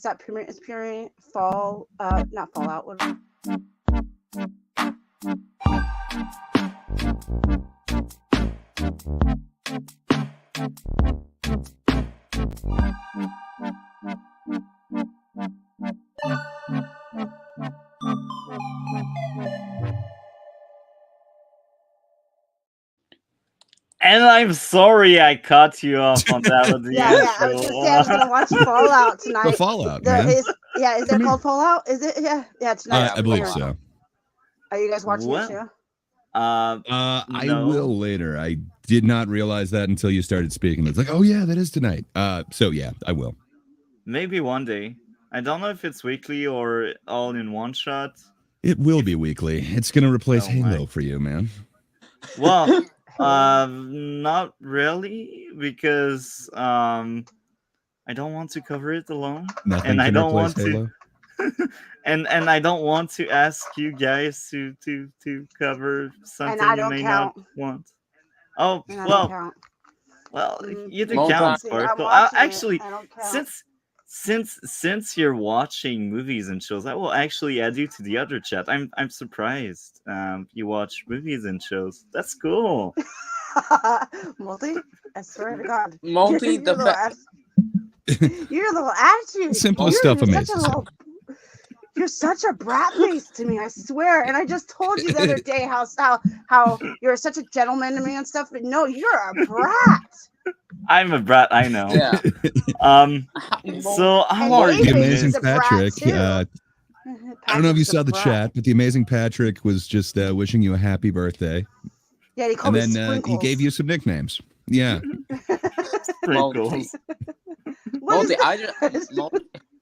that premiering fall, not Fallout. What? And I'm sorry I cut you off on that with the Yeah, I was gonna say I was gonna watch Fallout tonight. The Fallout, man. Is there called Fallout? Is it? Yeah, tonight. I believe so. Are you guys watching it too? I will later. I did not realize that until you started speaking. It's like, oh yeah, that is tonight. So yeah, I will. Maybe one day. I don't know if it's weekly or all in one shot. It will be weekly. It's gonna replace Halo for you, man. Well, not really, because I don't want to cover it alone. Nothing and I can don't replace want Halo. to and I don't want to ask you guys to cover something you may not want. Oh, well, you do count, Sparkle. Actually, since you're watching movies and shows, I will actually add you to the other chat. I'm surprised. You watch movies and shows. That's cool. Multi, I swear to God, Multi, your little attitude. Simple stuff amazes. You're such a brat face to me, I swear. And I just told you the other day how you're such a gentleman to me and stuff, but no, you're a brat. I'm a brat, I know. Yeah. So how are you? The amazing Patrick. I don't know if you saw the chat, but the amazing Patrick was just wishing you a happy birthday. Yeah, he called me and then he gave you some nicknames. Yeah.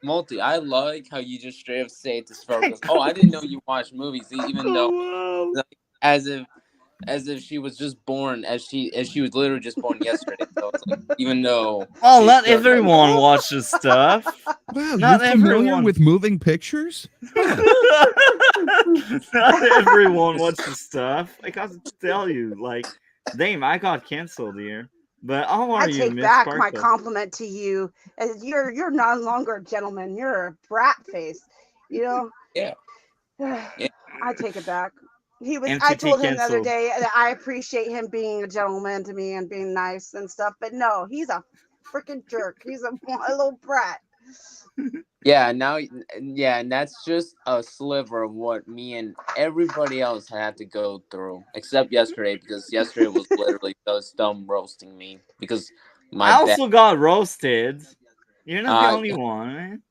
Multi, I like how you just straight up say to Sparkles, "Oh, I didn't know you watched movies," even though, like, as if she was just born, as she was literally just born yesterday. So it's like, even though, well, not everyone watches stuff. Wow, not you're familiar with moving pictures? Not everyone watches stuff. I got to tell you, like, damn, I got canceled here. But how are you, I take back my compliment to you. As you're no longer a gentleman. You're a brat face. You know. Yeah. I take it back. I told him the other day that I appreciate him being a gentleman to me and being nice and stuff. But no, he's a freaking jerk. He's a little brat. Yeah, and that's just a sliver of what me and everybody else had to go through, except yesterday, because yesterday was literally just dumb roasting me because I also got roasted. You're not the only one, man.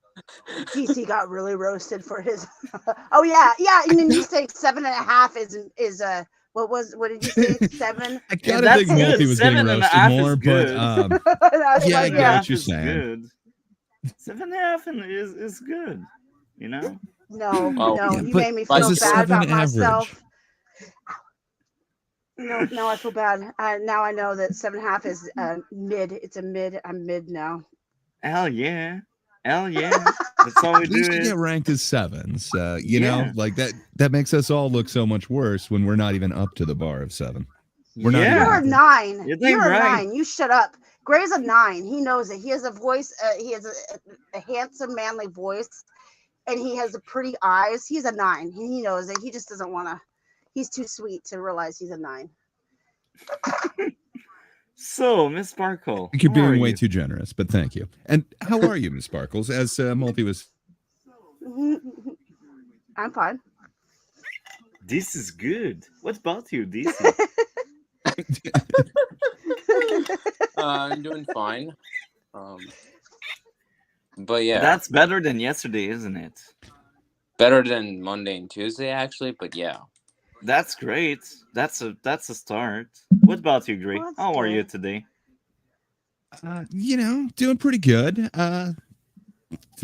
DC got really roasted for his. Oh yeah. And then you say 7.5 is a. What did you say? 7? I kind of think Multi was getting roasted more, but yeah, I get what you're saying. Good. 7.5 is good, you know. No, you made me feel bad about myself. No, I feel bad. Now I know that 7.5 is mid. It's a mid. I'm mid now. Hell yeah. That's all we do. At least you get ranked as 7s. You know, like that makes us all look so much worse when we're not even up to the bar of 7. We're not. You're a 9. You're a 9. You shut up. Gray's a 9. He knows it. He has a voice. He has a handsome, manly voice, and he has the pretty eyes. He's a 9. He knows it. He just doesn't want to. He's too sweet to realize he's a 9. So, Miss Sparkle, you're being way too generous, but thank you. And how are you, Miss Sparkles? As Multi was. I'm fine. This is good. What about you, DC? I'm doing fine. But yeah, that's better than yesterday, isn't it? Better than Monday and Tuesday, actually. But yeah, that's great. That's a start. What about you, Gray? How are you today? Doing pretty good. To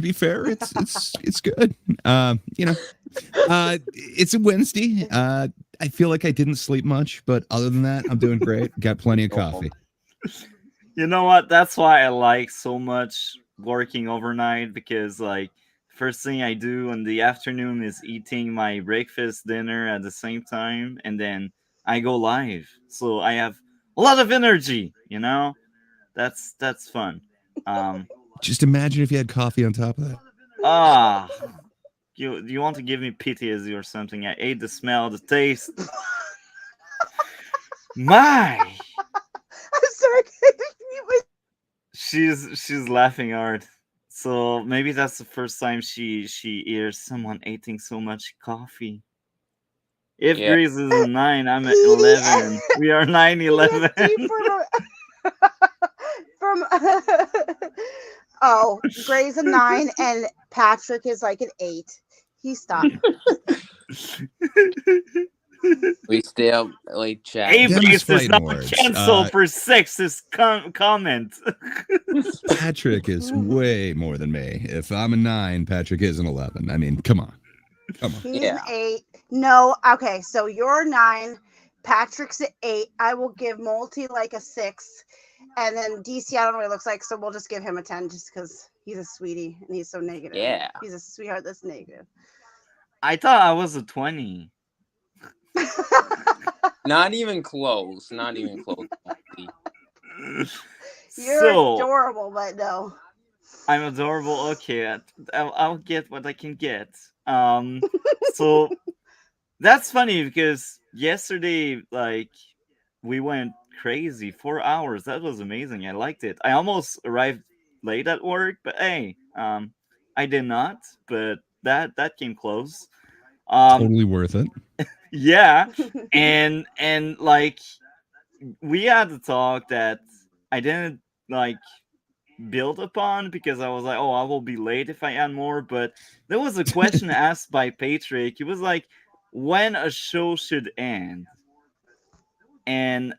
be fair, it's good. It's a Wednesday. I feel like I didn't sleep much, but other than that, I'm doing great. Got plenty of coffee. You know what? That's why I like so much working overnight, because like first thing I do in the afternoon is eating my breakfast, dinner at the same time, and then I go live. So I have a lot of energy, That's fun. Just imagine if you had coffee on top of that. Ah, you want to give me PTSD or something? I ate the smell, the taste. My, I'm sorry. she's laughing hard. So maybe that's the first time she hears someone eating so much coffee. If Yeah. Grease is a 9, I'm at Petey, 11. We are 9-11. PTSD from oh, Gray's a 9 and Patrick is like an 8. He stopped. We still like chat. Abrams is fighting not words. canceled for sexist comment. Patrick is way more than me. If I'm a 9, Patrick is an 11. I mean, come on. He's Yeah. an 8. No, okay, so you're a 9. Patrick's an 8. I will give Multi like a 6. And then DC, I don't know what he looks like, so we'll just give him a 10 just because he's a sweetie and he's so negative. Yeah. He's a sweetheart that's negative. I thought I was a 20. Not even close. Not even close. You're adorable, but no. I'm adorable. Okay, I'll get what I can get. So that's funny because yesterday, like, we went crazy 4 hours. That was amazing. I liked it. I almost arrived late at work, but hey, I did not. But that came close. Totally worth it. Yeah, and like we had to talk that I didn't like build upon because I was like, oh, I will be late if I add more. But there was a question asked by Patrick. He was like, when a show should end, and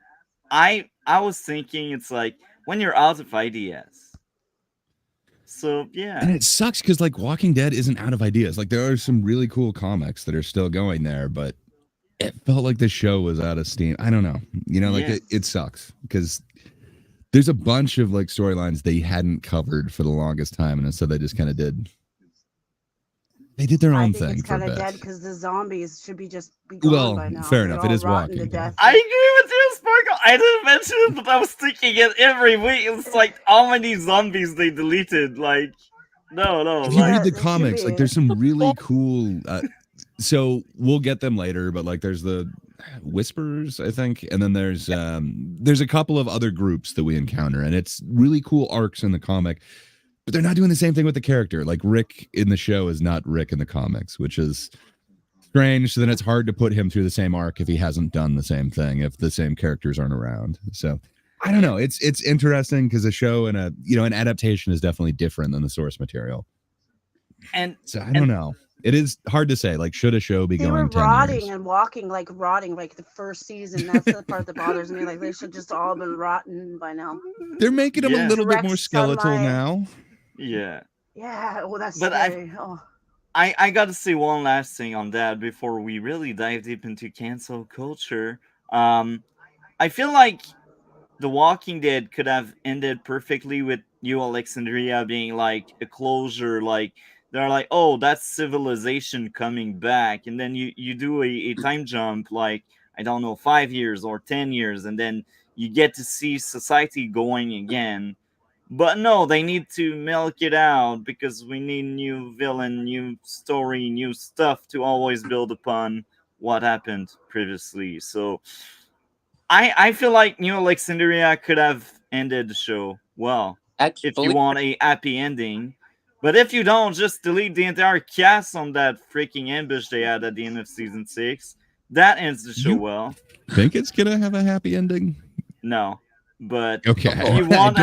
I was thinking it's like when you're out of ideas. So yeah, and it sucks because like Walking Dead isn't out of ideas. Like there are some really cool comics that are still going there, but it felt like the show was out of steam. I don't know. You know, like it sucks because there's a bunch of like storylines they hadn't covered for the longest time, and so they just kind of did. They did their own thing. It's kind of bit. Dead because the zombies should be just be gone by now. Fair enough. It is Walking Dead. Dead. I agree with you, Sparkle. I didn't mention it, but I was thinking it every week. It's like how many zombies they deleted. Like, no. If you Like, read the comics, like there's some really cool. So we'll get them later, but like there's the Whisperers, I think, and then there's a couple of other groups that we encounter, and it's really cool arcs in the comic. But they're not doing the same thing with the character. Like Rick in the show is not Rick in the comics, which is strange. So then it's hard to put him through the same arc if he hasn't done the same thing, if the same characters aren't around. So I don't know. It's interesting because a show and an adaptation is definitely different than the source material. and so I don't know. It is hard to say. Like, should a show be going 10 years? They were rotting and rotting like the first season. That's the part that bothers me. Like they should just all been rotten by now. They're making them a little bit more skeletal now. Yeah. Yeah. Well, that's but scary. I got to say one last thing on that before we really dive deep into cancel culture. I feel like The Walking Dead could have ended perfectly with New Alexandria being like a closure. Like they're like, oh, that's civilization coming back, and then you do a time jump, like I don't know, 5 years or 10 years, and then you get to see society going again. But no, they need to milk it out because we need new villain, new story, new stuff to always build upon what happened previously. So I feel like New Alexandria could have ended the show well. Actually, if you want a happy ending. But if you don't, just delete the entire cast on that freaking ambush they had at the end of season 6. That ends the show well. Think it's gonna have a happy ending? No. But okay. If you want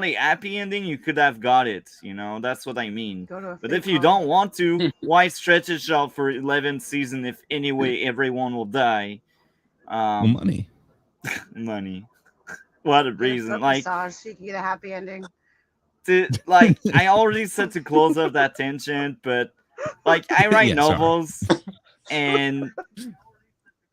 a happy ending, you could have got it. You know, that's what I mean. But if you don't want to, why stretch it out for 11 seasons if anyway everyone will die? Well, money. Money. What a reason. Like, so you can get a happy ending. I already said to close up that tangent, but like I write novels and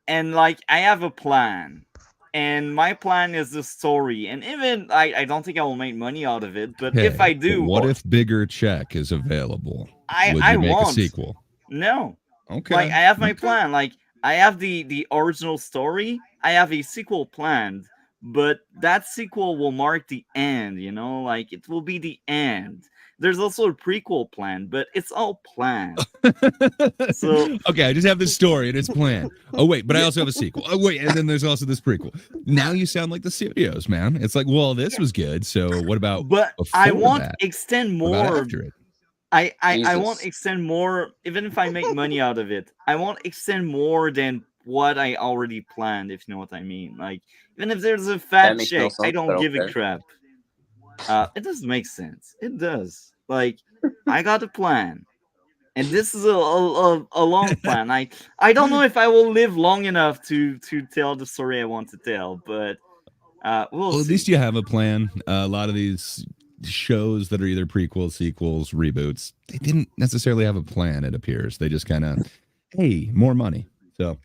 like I have a plan. And my plan is the story. And even I don't think I will make money out of it. But if I do, what if Bigger Check is available? Would I you make won't. a sequel? No. Okay. Like I have my plan. Like I have the original story. I have a sequel planned. But that sequel will mark the end, you know? Like it will be the end. there's also a prequel planned, but it's all planned. So okay, I just have this story and it's planned. Oh wait, but I also have a sequel. Oh wait, and then there's also this prequel. Now you sound like the studios, man. It's like, well, this was good. So what about? But I won't that? extend What about more. after it? I won't extend more, even if I make money out of it. I won't extend more than what I already planned, if you know what I mean. Like, even if there's a fat makes no chick, I sense, don't but give a okay. crap. It does make sense. It does. Like, I got a plan, and this is a long plan. I don't know if I will live long enough to tell the story I want to tell, but we'll Well, at see. least you have a plan. A lot of these shows that are either prequels, sequels, reboots, they didn't necessarily have a plan. It appears they just kind of, hey, more money. So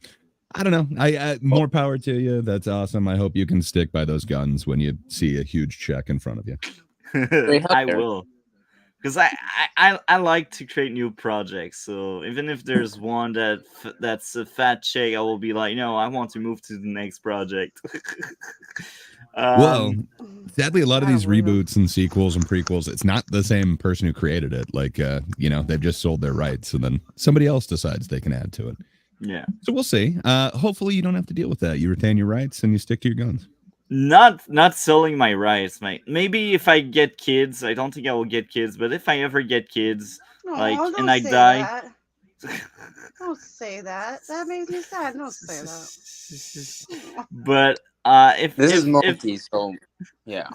I don't know. I more power to you. That's awesome. I hope you can stick by those guns when you see a huge check in front of you. I will, because I like to create new projects. So even if there's one that's a fat chick, I will be like, no, I want to move to the next project. Well, sadly, a lot of these I will. reboots and sequels and prequels, it's not the same person who created it. Like, they've just sold their rights, and then somebody else decides they can add to it. Yeah. So we'll see. Hopefully, you don't have to deal with that. You retain your rights and you stick to your guns. Not selling my rights, mate. Maybe if I get kids, I don't think I will get kids, but if I ever get kids, and I die. Don't say that. That makes me sad. Don't say that. But if This if, is multi, so yeah.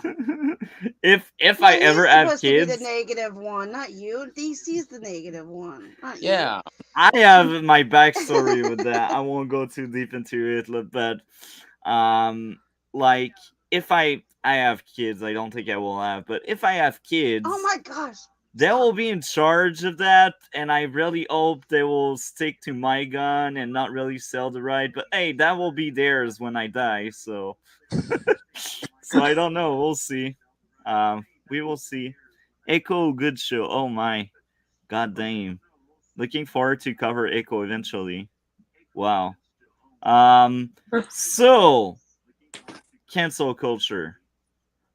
if I ever have supposed to be kids, the negative one, not you. DC's the negative one, not you. Yeah. I have my backstory with that. I won't go too deep into it, but like if I have kids, I don't think I will have, but if I have kids, Oh my gosh. they will be in charge of that, and I really hope they will stick to my gun and not really sell the right. But hey, that will be theirs when I die, so so I don't know. We'll see. We will see. Echo, good show. Oh my, god damn. Looking forward to cover Echo eventually. Wow. So cancel culture.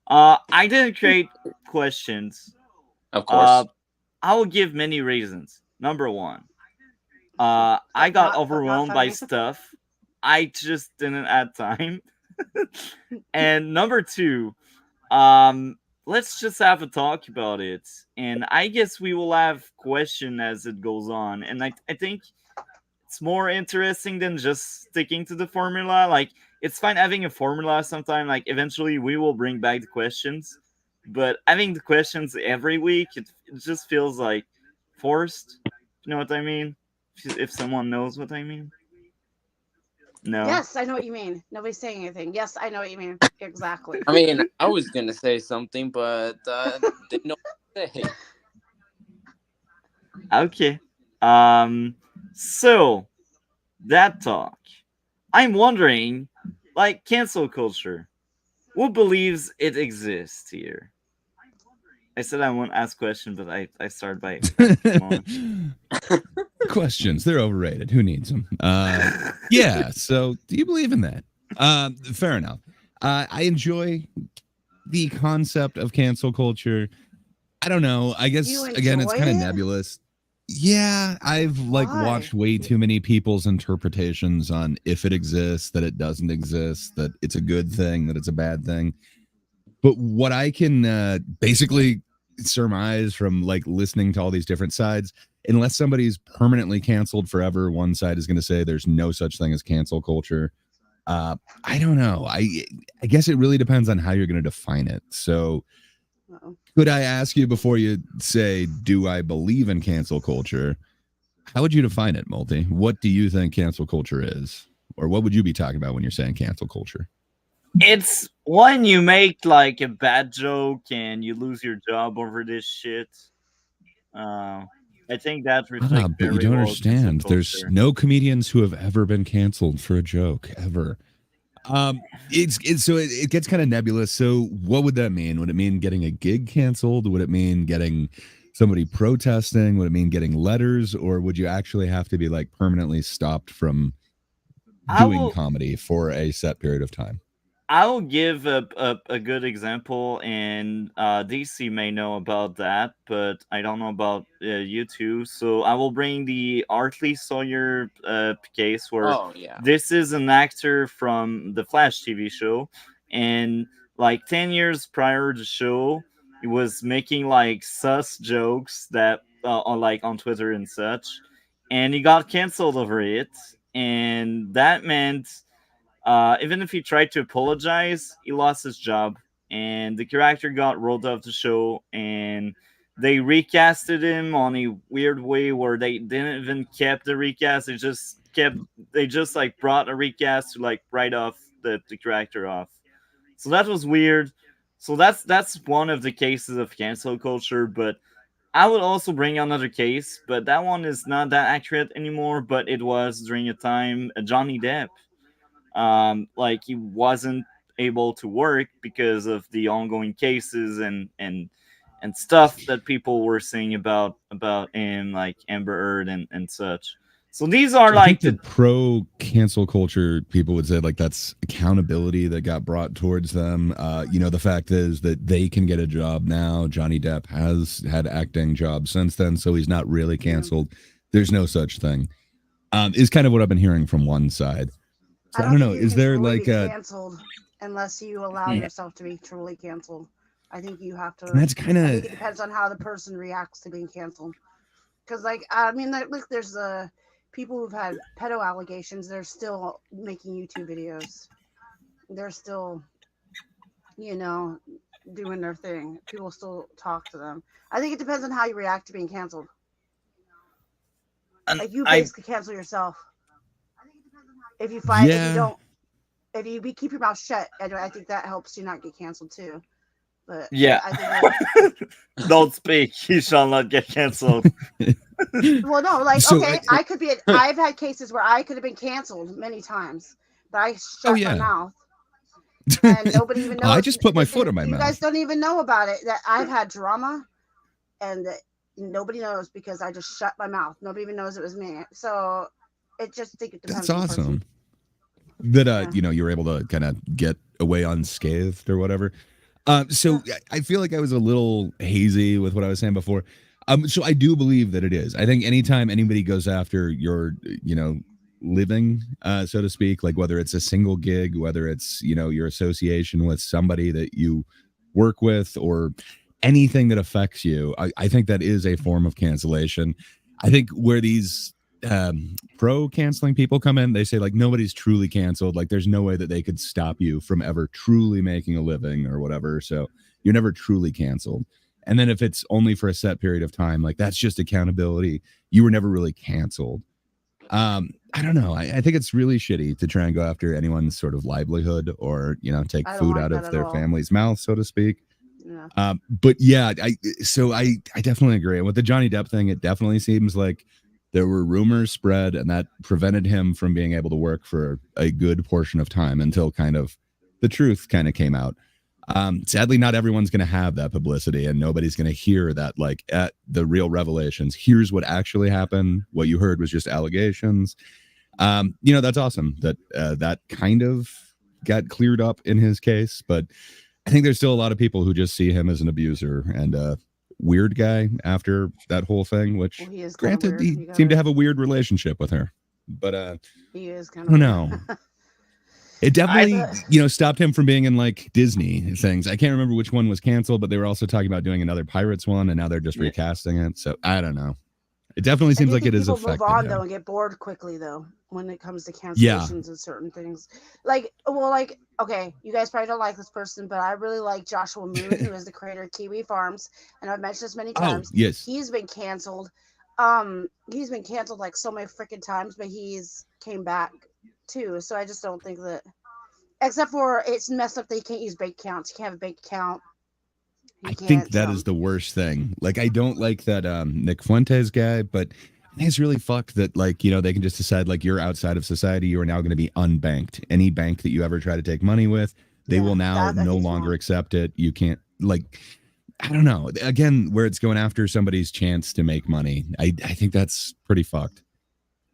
I didn't create questions. Of course. I will give many reasons. Number one, I got Not overwhelmed by funny. stuff. I just didn't add time. And number two, let's just have a talk about it. And I guess we will have question as it goes on. And I think it's more interesting than just sticking to the formula. Like, it's fine having a formula sometime. Like, eventually we will bring back the questions. But having the questions every week, it just feels like forced. You know what I mean? If someone knows what I mean. No. Yes, I know what you mean. Nobody's saying anything. Yes, I know what you mean. Exactly. I mean, I was gonna say something, but didn't know what to say. Okay. So that talk. I'm wondering, like, cancel culture. Who believes it exists here? I said I won't ask questions, but I started by questions. They're overrated. Who needs them? Yeah. So, do you believe in that? Fair enough. I enjoy the concept of cancel culture. I don't know. I guess again, it's kind of nebulous. Yeah, I've watched way too many people's interpretations on if it exists, that it doesn't exist, that it's a good thing, that it's a bad thing. But what I can basically surmise from listening to all these different sides, unless somebody's permanently canceled forever, one side is going to say there's no such thing as cancel culture. I don't know. I guess it really depends on how you're going to define it. So could I ask you before you say, do I believe in cancel culture? How would you define it, Multi? What do you think cancel culture is? Or what would you be talking about when you're saying cancel culture? It's when you make a bad joke and you lose your job over this shit. I think that reflects but you don't understand. There's no comedians who have ever been canceled for a joke ever. It gets kind of nebulous. So what would that mean? Would it mean getting a gig canceled? Would it mean getting somebody protesting? Would it mean getting letters? Or would you actually have to be permanently stopped from doing comedy for a set period of time? I'll give a good example, and DC may know about that, but I don't know about you two. So I will bring the Artley Sawyer case, where Oh yeah. this is an actor from the Flash TV show, and like 10 years prior to the show, he was making like sus jokes that on like on Twitter and such, and he got canceled over it, and that meant even if he tried to apologize, he lost his job, and the character got rolled off the show, and they recasted him on a weird way where they didn't even kept the recast. They just like brought a recast to like write off the character off. So that was weird. So that's one of the cases of cancel culture, but I would also bring another case, but that one is not that accurate anymore. But it was during a time Johnny Depp, like he wasn't able to work because of the ongoing cases and stuff that people were saying about him, like Amber Heard and such. So these are So I think like the pro cancel culture people would say like that's accountability that got brought towards them. The fact is that they can get a job now. Johnny Depp has had acting jobs since then, so he's not really canceled. There's no such thing. Is kind of what I've been hearing from one side. So I don't know. think you Is can there truly like be a? canceled unless you allow Yeah. yourself to be truly canceled. I think you have to. And that's kind I think of it depends on how the person reacts to being canceled. Because, like, I mean, look, there's people who've had pedo allegations. They're still making YouTube videos. They're still, you know, doing their thing. People still talk to them. I think it depends on how you react to being canceled. And Like, you I basically cancel yourself. If you find, if you yeah. don't, if you keep your mouth shut, I think that helps you not get canceled too. But yeah. I think Don't speak. You shall not get canceled. well, no, like So okay, I could be. I've had cases where I could have been canceled many times, but I shut my yeah. mouth, and nobody even I knows. just put my foot in my You mouth. guys don't even know about it. That I've had drama, and that nobody knows because I just shut my mouth. Nobody even knows it was me. So it just think it depends. That's on the person. awesome. That Yeah. you were able to kind of get away unscathed or whatever. So I feel like I was a little hazy with what I was saying before. So I do believe that it is. I think anytime anybody goes after your, living, so to speak, like whether it's a single gig, whether it's, your association with somebody that you work with or anything that affects you, I think that is a form of cancellation. I think where these pro canceling people come in, they say like nobody's truly canceled, like there's no way that they could stop you from ever truly making a living or whatever, so you're never truly canceled. And then if it's only for a set period of time, like that's just accountability, you were never really canceled. I don't know, I think it's really shitty to try and go after anyone's sort of livelihood or take I don't food like out that of at their all. family's mouth, so to speak. Yeah. But yeah, I definitely agree with the Johnny Depp thing. It definitely seems like there were rumors spread, and that prevented him from being able to work for a good portion of time until kind of the truth kind of came out. Sadly, not everyone's going to have that publicity, and nobody's going to hear that like at the real revelations. Here's what actually happened. What you heard was just allegations. That's awesome that that kind of got cleared up in his case, but I think there's still a lot of people who just see him as an abuser and a weird guy after that whole thing, which Well, he is kinda granted, weird. he seemed to have a weird relationship with her. But He is kind I of. don't know. It definitely, stopped him from being in like Disney things. I can't remember which one was canceled, but they were also talking about doing another Pirates one, and now they're just recasting it. So I don't know. It definitely seems like it is people affected move on him. though and get bored quickly though when it comes to cancellations Yeah. and certain things. Okay, you guys probably don't like this person, but I really like Joshua Moon, who is the creator of Kiwi Farms, and I've mentioned this many times. Yes. He's been canceled. He's been canceled like so many freaking times, but he's came back too. So I just don't think that, except for it's messed up that you can't use bank accounts. You can't have a bank account. I think that is the worst thing. Like, I don't like that Nick Fuentes guy, but I think it's really fucked that, like, they can just decide, like, you're outside of society. You are now going to be unbanked. Any bank that you ever try to take money with, they will now no longer accept it. You can't, like, I don't know. Again, where it's going after somebody's chance to make money. I think that's pretty fucked.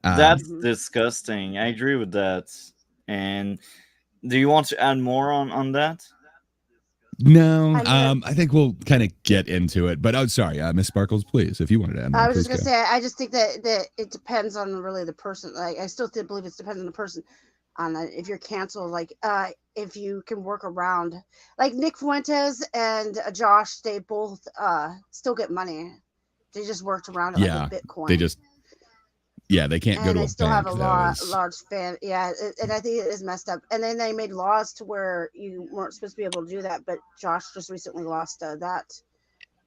That's disgusting. I agree with that. And Do you want to add more on that? No, I mean, I think we'll kind of get into it. But sorry, Miss Sparkles, please, if you wanted to add more, I was please just go. gonna say, I just think that it depends on really the person. Like, I still believe it depends on the person. On if you're canceled, like if you can work around, like Nick Fuentes and Josh, they both still get money. They just worked around it, like Yeah, with Bitcoin. they just they can't go and to they a still bank. have a large fan. Yeah, and I think it is messed up. And then they made laws to where you weren't supposed to be able to do that. But Josh just recently lost that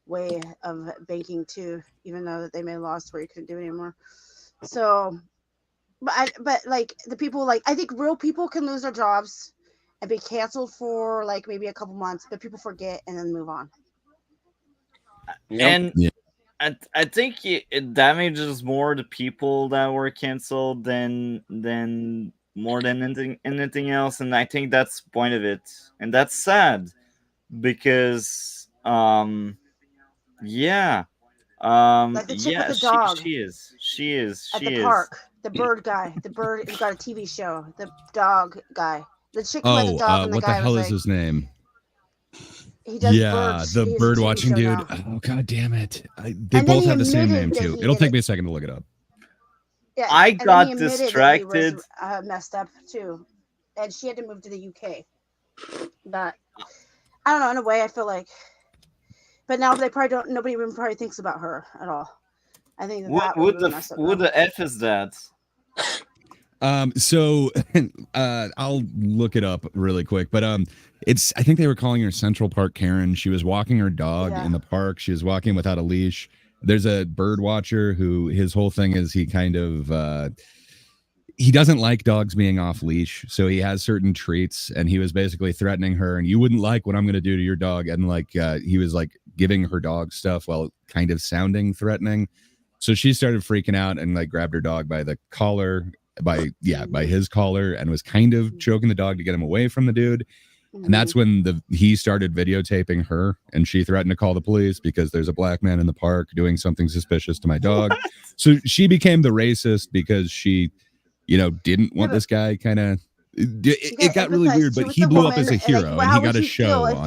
way of banking too, even though they made laws to where you couldn't do it anymore. So, but like the people, like I think real people can lose their jobs and be canceled for like maybe a couple months, but people forget and then move on. Yep. And Yeah. I think it damages more the people that were canceled than more than anything else, and I think that's the point of it, and that's sad because yeah Like the chick with the she dog at the is park, the bird guy, the bird who got a TV show, the dog guy, the chick who had the dog, and the What the guy hell was is like, his name? he does birds. The He has a bird TV watching show dude. now. Oh god damn it! They And then both he have the same name admitted that too. he It'll did take it. me a second to look it up. Yeah, I and then he got admitted that he was distracted. messed up too, and she had to move to the UK. But I don't know. In a way, I feel like, but now they probably don't. Nobody even probably thinks about her at all. I think that was really messed up. What the F is that? So I'll look it up really quick, but I think they were calling her Central Park Karen. She was walking her dog Yeah. in the park. She was walking without a leash. There's a bird watcher who his whole thing is he kind of he doesn't like dogs being off leash, so he has certain treats, and he was basically threatening her, and you wouldn't like what I'm going to do to your dog, and like he was like giving her dog stuff while kind of sounding threatening. So she started freaking out and like grabbed her dog by the collar, by his collar, and was kind of choking the dog to get him away from the dude. And that's when he started videotaping her, and she threatened to call the police because there's a black man in the park doing something suspicious to my dog. What? So she became the racist because she, didn't want this guy kind of. It got really weird, but he blew up as a hero, and he got a show on.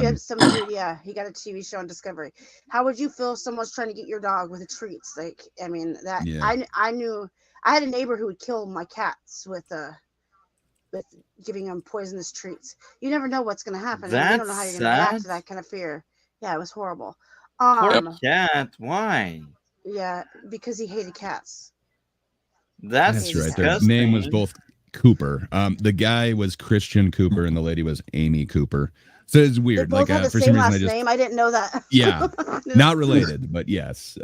He got a TV show on Discovery. How would you feel if someone's trying to get your dog with the treats? Like, I mean, that I knew I had a neighbor who would kill my cats with giving them poisonous treats. You never know what's going to happen. You don't know how you're going to react to that kind of fear. Yeah, it was horrible. Poor cat. Why? Yeah, because he hated cats. That's right. Their name was both Cooper. The guy was Christian Cooper, and the lady was Amy Cooper. So it's weird. They both had the for same some reason, last name. I didn't know that. Yeah, not related, but yes.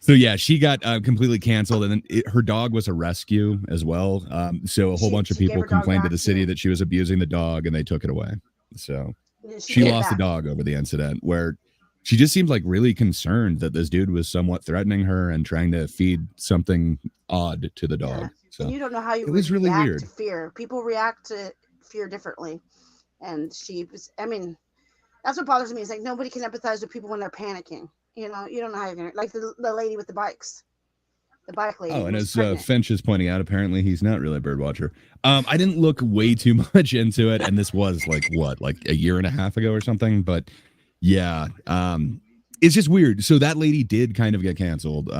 So yeah, she got completely canceled, and then her dog was a rescue as well. So a whole bunch of people complained to the city that she was abusing the dog, and they took it away. So she lost the dog over the incident, where she just seemed like really concerned that this dude was somewhat threatening her and trying to feed something odd to the dog. Yeah. So and you don't know how you it was really weird. To fear. People react to fear differently, and she was. I mean, that's what bothers me. Is like nobody can empathize with people when they're panicking. You don't know how you're gonna, like the lady with the bikes, the bike lady. Oh, and as Finch is pointing out, apparently he's not really a bird watcher. I didn't look way too much into it, and this was like a year and a half ago or something. But yeah, it's just weird. So that lady did kind of get canceled.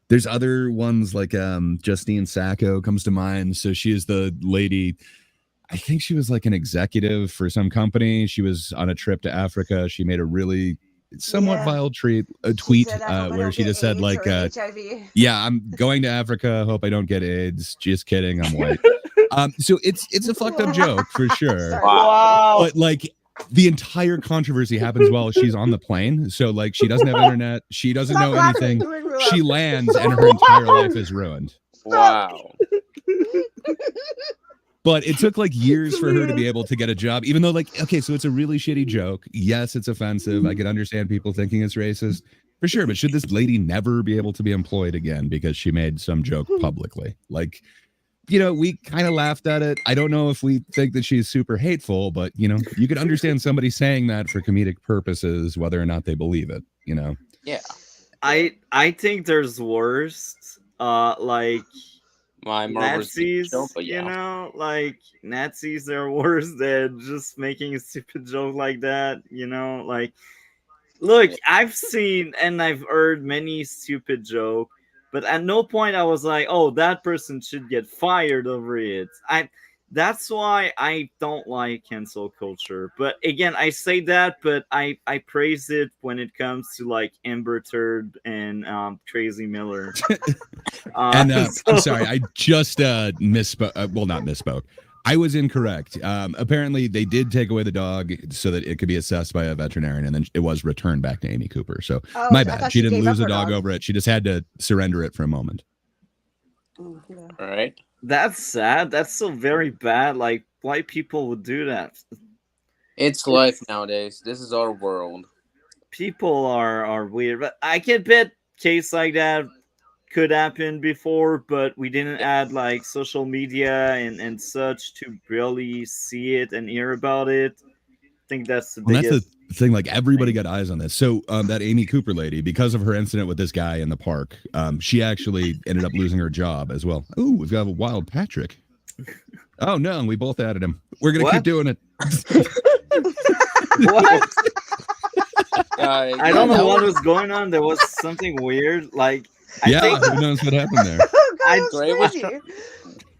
There's other ones like Justine Sacco comes to mind. So she is the lady. I think she was like an executive for some company. She was on a trip to Africa. She made a really somewhat vile tweet where she just said like I'm going to Africa, hope I don't get AIDS, just kidding, I'm white. So it's a fucked up joke for sure. Wow. But like the entire controversy happens while she's on the plane, so like she doesn't have internet, she doesn't know anything, she lands and her entire life is ruined. Wow. But it took like years for her to be able to get a job, even though like, okay, so it's a really shitty joke. Yes, it's offensive. I can understand people thinking it's racist for sure. But should this lady never be able to be employed again because she made some joke publicly? Like, we kind of laughed at it. I don't know if we think that she's super hateful, but you could understand somebody saying that for comedic purposes, whether or not they believe it, Yeah. I think there's worse. Like my Marvel Nazis, show, but yeah. you know, like Nazis are worse than just making a stupid joke like that, you know, like look, I've seen and I've heard many stupid jokes, but at no point I was like, oh, that person should get fired over it. That's why I don't like cancel culture. But again, I say that, but I praise it when it comes to like Amber Turd and Crazy Miller. And I'm sorry, I just misspoke. Well, not misspoke. I was incorrect. Apparently, they did take away the dog so that it could be assessed by a veterinarian, and then it was returned back to Amy Cooper. So my bad. She didn't lose the dog over it. She just had to surrender it for a moment. Oh, yeah. All right. That's sad. That's so very bad. Like, why people would do that? It's life nowadays. This is our world. People are weird. But I can bet case like that could happen before, but we didn't add like social media and such to really see it and hear about it. I think that's the biggest. That's the thing. Like everybody got eyes on this. So that Amy Cooper lady, because of her incident with this guy in the park, she actually ended up losing her job as well. Oh, we've got a wild Patrick. Oh no, we both added him. We're gonna keep doing it. What? I don't know what was going on. There was something weird. Like, I think, who knows what happened there?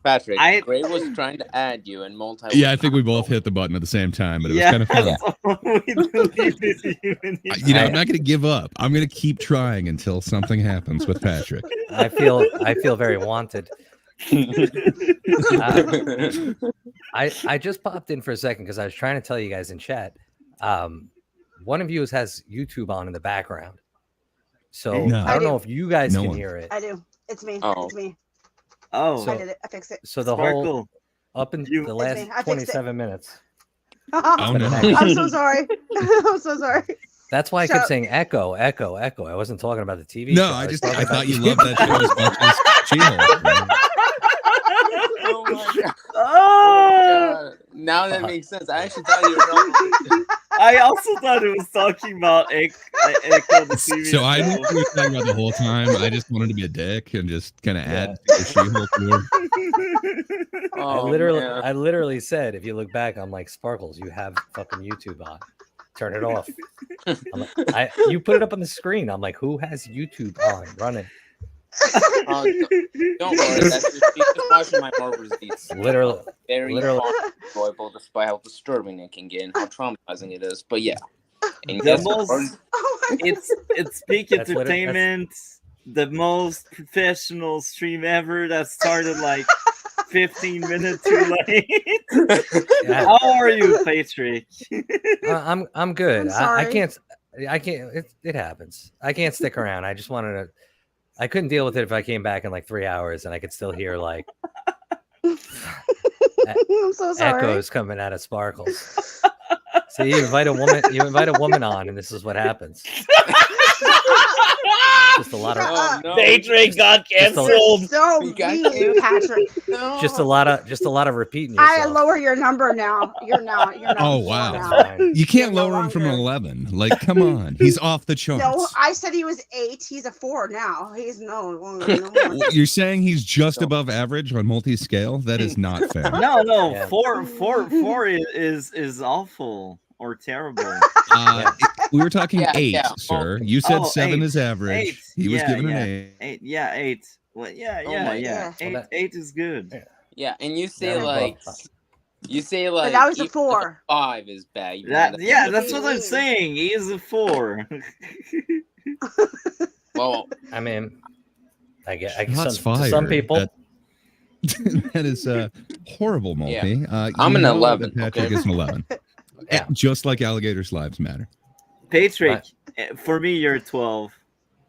Patrick, Gray was trying to add you and multi. Yeah, I think we both hit the button at the same time, but it was kind of fun. You know, I'm not going to give up. I'm going to keep trying until something happens with Patrick. I feel very wanted. I just popped in for a second because I was trying to tell you guys in chat. One of you has YouTube on in the background, so I don't know if you guys can hear it. I do. It's me. Oh. It's me. Oh, I did it. I fixed it. So the whole up in the last 27 minutes. Oh no! I'm so sorry. I'm so sorry. That's why I kept saying echo, echo, echo. I wasn't talking about the TV. No, show. I thought you loved that show as much as She-Hulk. Oh my god! Oh, God. Now that makes sense. I actually thought you were talking. I also thought it was talking about Echo the TV. So I knew we were talking about the whole time. I just wanted to be a dick and just kind of add to the She-Hulk. I literally said, if you look back, I'm like, Sparkles, you have fucking YouTube on. Turn it off. You put it up on the screen. I'm like, who has YouTube on? Running. Don't worry. That's just watching my Marvel receipts. Literally, very enjoyable, despite how disturbing it can get and how traumatizing it is. But yeah, and it's peak entertainment. The most professional stream ever that started like 15 minutes too late. How are you, Patrick? I'm good. I'm I can't. It happens. I can't stick around. I just wanted to. I couldn't deal with it if I came back in like 3 hours and I could still hear like I'm so sorry. Echoes coming out of Sparkles. So you invite a woman on, and this is what happens. Just a lot of Patrick got canceled. So mean, Patrick. No. Just a lot of repeating yourself. I lower your number now. You're not. Oh wow! You can't lower him from an 11. Like, come on, he's off the charts. No, I said he was 8. He's a 4 now. He's no longer. You're saying he's just above average on multi-scale? That is not fair. No. Yeah. Four is awful or terrible. We were talking 8, sir. You said 7 is average. 8. He was given an 8. 8. Yeah, 8. Well, yeah. 8 is good. Yeah, and you say like but that was a 4. 5 is bad. That's what I'm saying. He is a 4. Well, I mean, I guess some people. That is horrible, Multi. Yeah. I'm an 11. Patrick is an 11. Yeah. Just like alligators' lives matter. Patrick, for me, you're 12.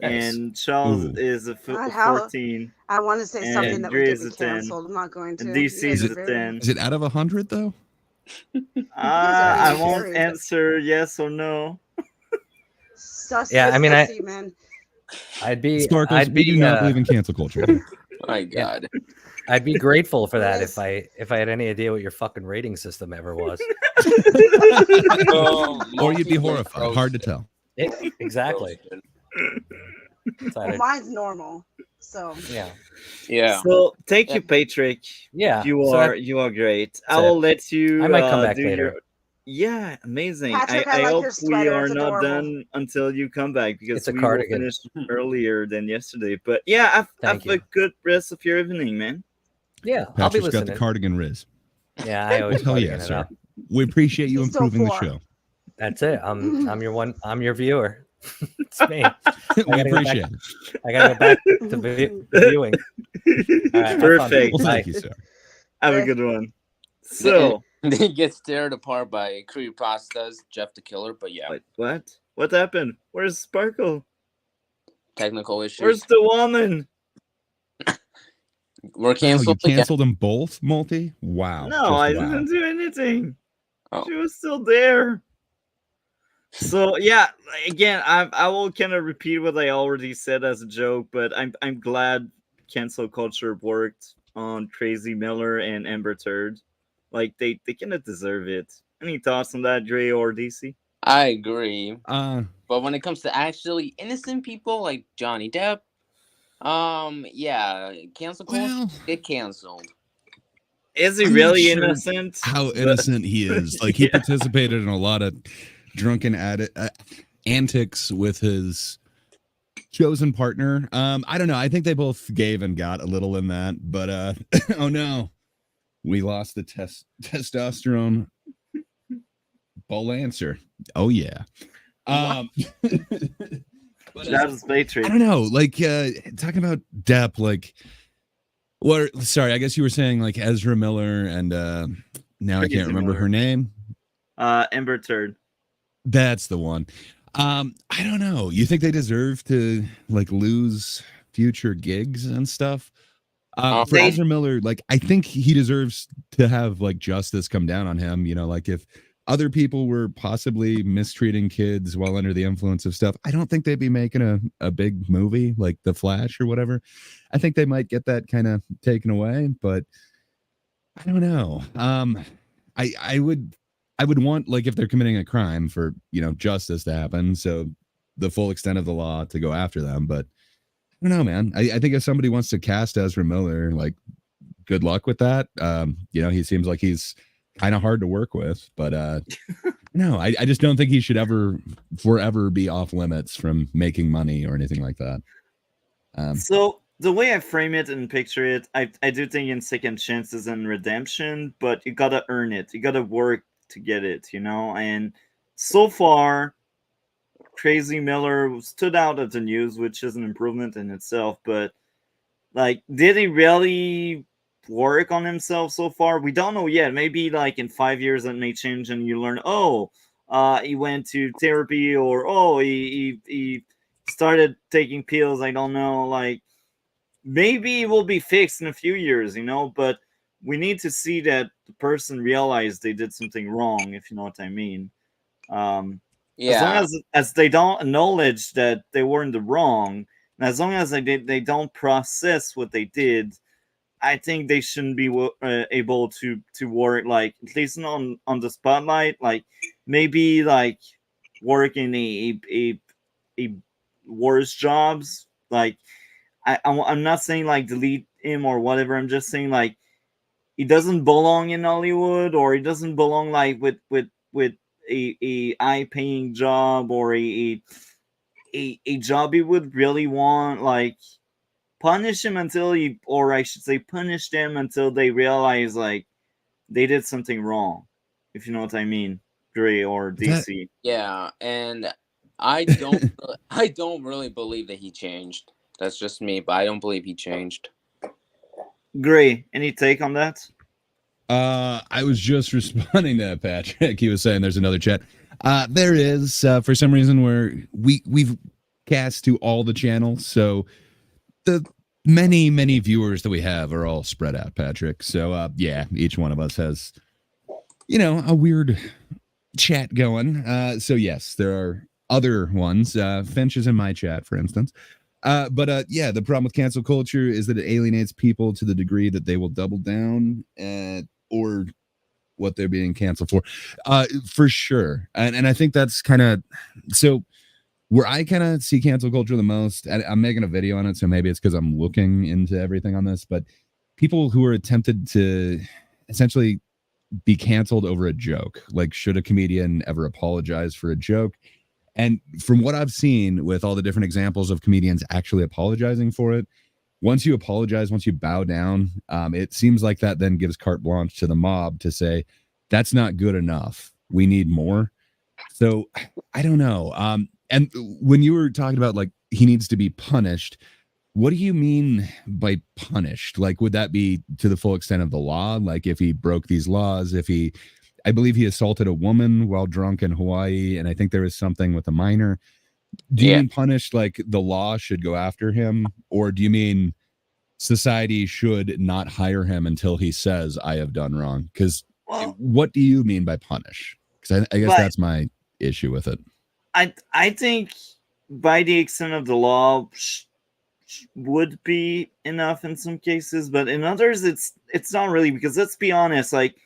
Nice. And Charles is a 14. I want to say something that we didn't canceled. I'm not going to. And DC is a 10. Is it out of 100 though? I won't answer yes or no. Yeah, I mean, man. Sparkles, we do not believe in cancel culture. My God. I'd be grateful for that if I had any idea what your fucking rating system ever was. Or you'd be horrified. Hard to tell. Exactly. Well, mine's normal. So yeah. So thank you, Patrick. Yeah, you are great. I will let you. I might come back do later. your. Yeah, amazing. Patrick, I I like hope your we sweater. are It's not adorable. done until you come back because It's a we will cardigan. finish earlier than yesterday. But yeah, have a good rest of your evening, man. Yeah, Patrick's I'll be listening. got the cardigan Riz. Yeah, I always Hell yeah, it sir. up. We appreciate you He's still improving the poor. show. That's it. I'm your viewer. It's me. We appreciate it. I gotta go back to viewing. All right, Perfect. Well, thank you, sir. Have a good one. So they get stared apart by creepypastas, Jeff the Killer. But yeah, wait, what? What happened? Where's Sparkle? Technical issues. Where's the woman? We're canceled. You canceled them both, Multi? Wow. No, I didn't do anything. Oh. She was still there. So yeah, again, I will kind of repeat what I already said as a joke, but I'm glad cancel culture worked on Crazy Miller and Amber Turd. Like they kind of deserve it. Any thoughts on that, Dre or DC? I agree. But when it comes to actually innocent people like Johnny Depp, yeah, cancel culture get canceled. Is he really innocent? How innocent he is. Like he participated in a lot of drunken antics with his chosen partner. I don't know. I think they both gave and got a little in that, but oh no, we lost the testosterone bull answer. Oh yeah. That was Patrick. I don't know. Like talking about Depp, like sorry, I guess you were saying like Ezra Miller and now I can't remember her name. Amber Turd. That's the one. I don't know. You think they deserve to like lose future gigs and stuff? For Ezra Miller, like I think he deserves to have like justice come down on him. You know, like if other people were possibly mistreating kids while under the influence of stuff, I don't think they'd be making a big movie like The Flash or whatever. I think they might get that kind of taken away, but I don't know. I would want, like, if they're committing a crime for, you know, justice to happen, so the full extent of the law to go after them. But I don't know, man. I think if somebody wants to cast Ezra Miller, like, good luck with that. You know, he seems like he's kind of hard to work with, but no, I just don't think he should forever be off limits from making money or anything like that. So the way I frame it and picture it, I do think in second chances and redemption, but you gotta earn it. You gotta work to get it, you know? And so far, Crazy Miller stood out of the news, which is an improvement in itself, but like, did he really work on himself so far? We don't know yet. Maybe like in 5 years that may change and you learn, he went to therapy, or he started taking pills. I don't know. Like, maybe it will be fixed in a few years, you know, but we need to see that the person realized they did something wrong, if you know what I mean. As long as they don't acknowledge that they were in the wrong, and as long as they don't process what they did, I think they shouldn't be able to work, like, at least on the spotlight. Like, maybe like work in a worse jobs. Like, I'm not saying like delete him or whatever. I'm just saying like he doesn't belong in Hollywood, or he doesn't belong like with a high paying job, or a job he would really want. Like, punish him until punish them until they realize like they did something wrong, if you know what I mean, Dre or DC. Yeah, and I don't really believe that he changed. That's just me, but I don't believe he changed. Gray, any take on that? I was just responding to Patrick. He was saying there's another chat. There is, for some reason, where we've cast to all the channels, so the many viewers that we have are all spread out, Patrick. So yeah, each one of us has, you know, a weird chat going. So yes, there are other ones. Finch is in my chat, for instance. But yeah, the problem with cancel culture is that it alienates people to the degree that they will double down or what they're being canceled for sure. And I think that's kind of, so where I kind of see cancel culture the most, I'm making a video on it, so maybe it's because I'm looking into everything on this, but people who are attempted to essentially be canceled over a joke. Like, should a comedian ever apologize for a joke? And from what I've seen with all the different examples of comedians actually apologizing for it, once you apologize, once you bow down, it seems like that then gives carte blanche to the mob to say, that's not good enough. We need more. So I don't know. And when you were talking about like he needs to be punished, what do you mean by punished? Like, would that be to the full extent of the law? Like if he broke these laws, I believe he assaulted a woman while drunk in Hawaii, and I think there was something with a minor. Do you mean punished like the law should go after him? Or do you mean society should not hire him until he says, I have done wrong? Because what do you mean by punish? Because I guess that's my issue with it. I think by the extent of the law would be enough in some cases, but in others it's not really, because let's be honest, like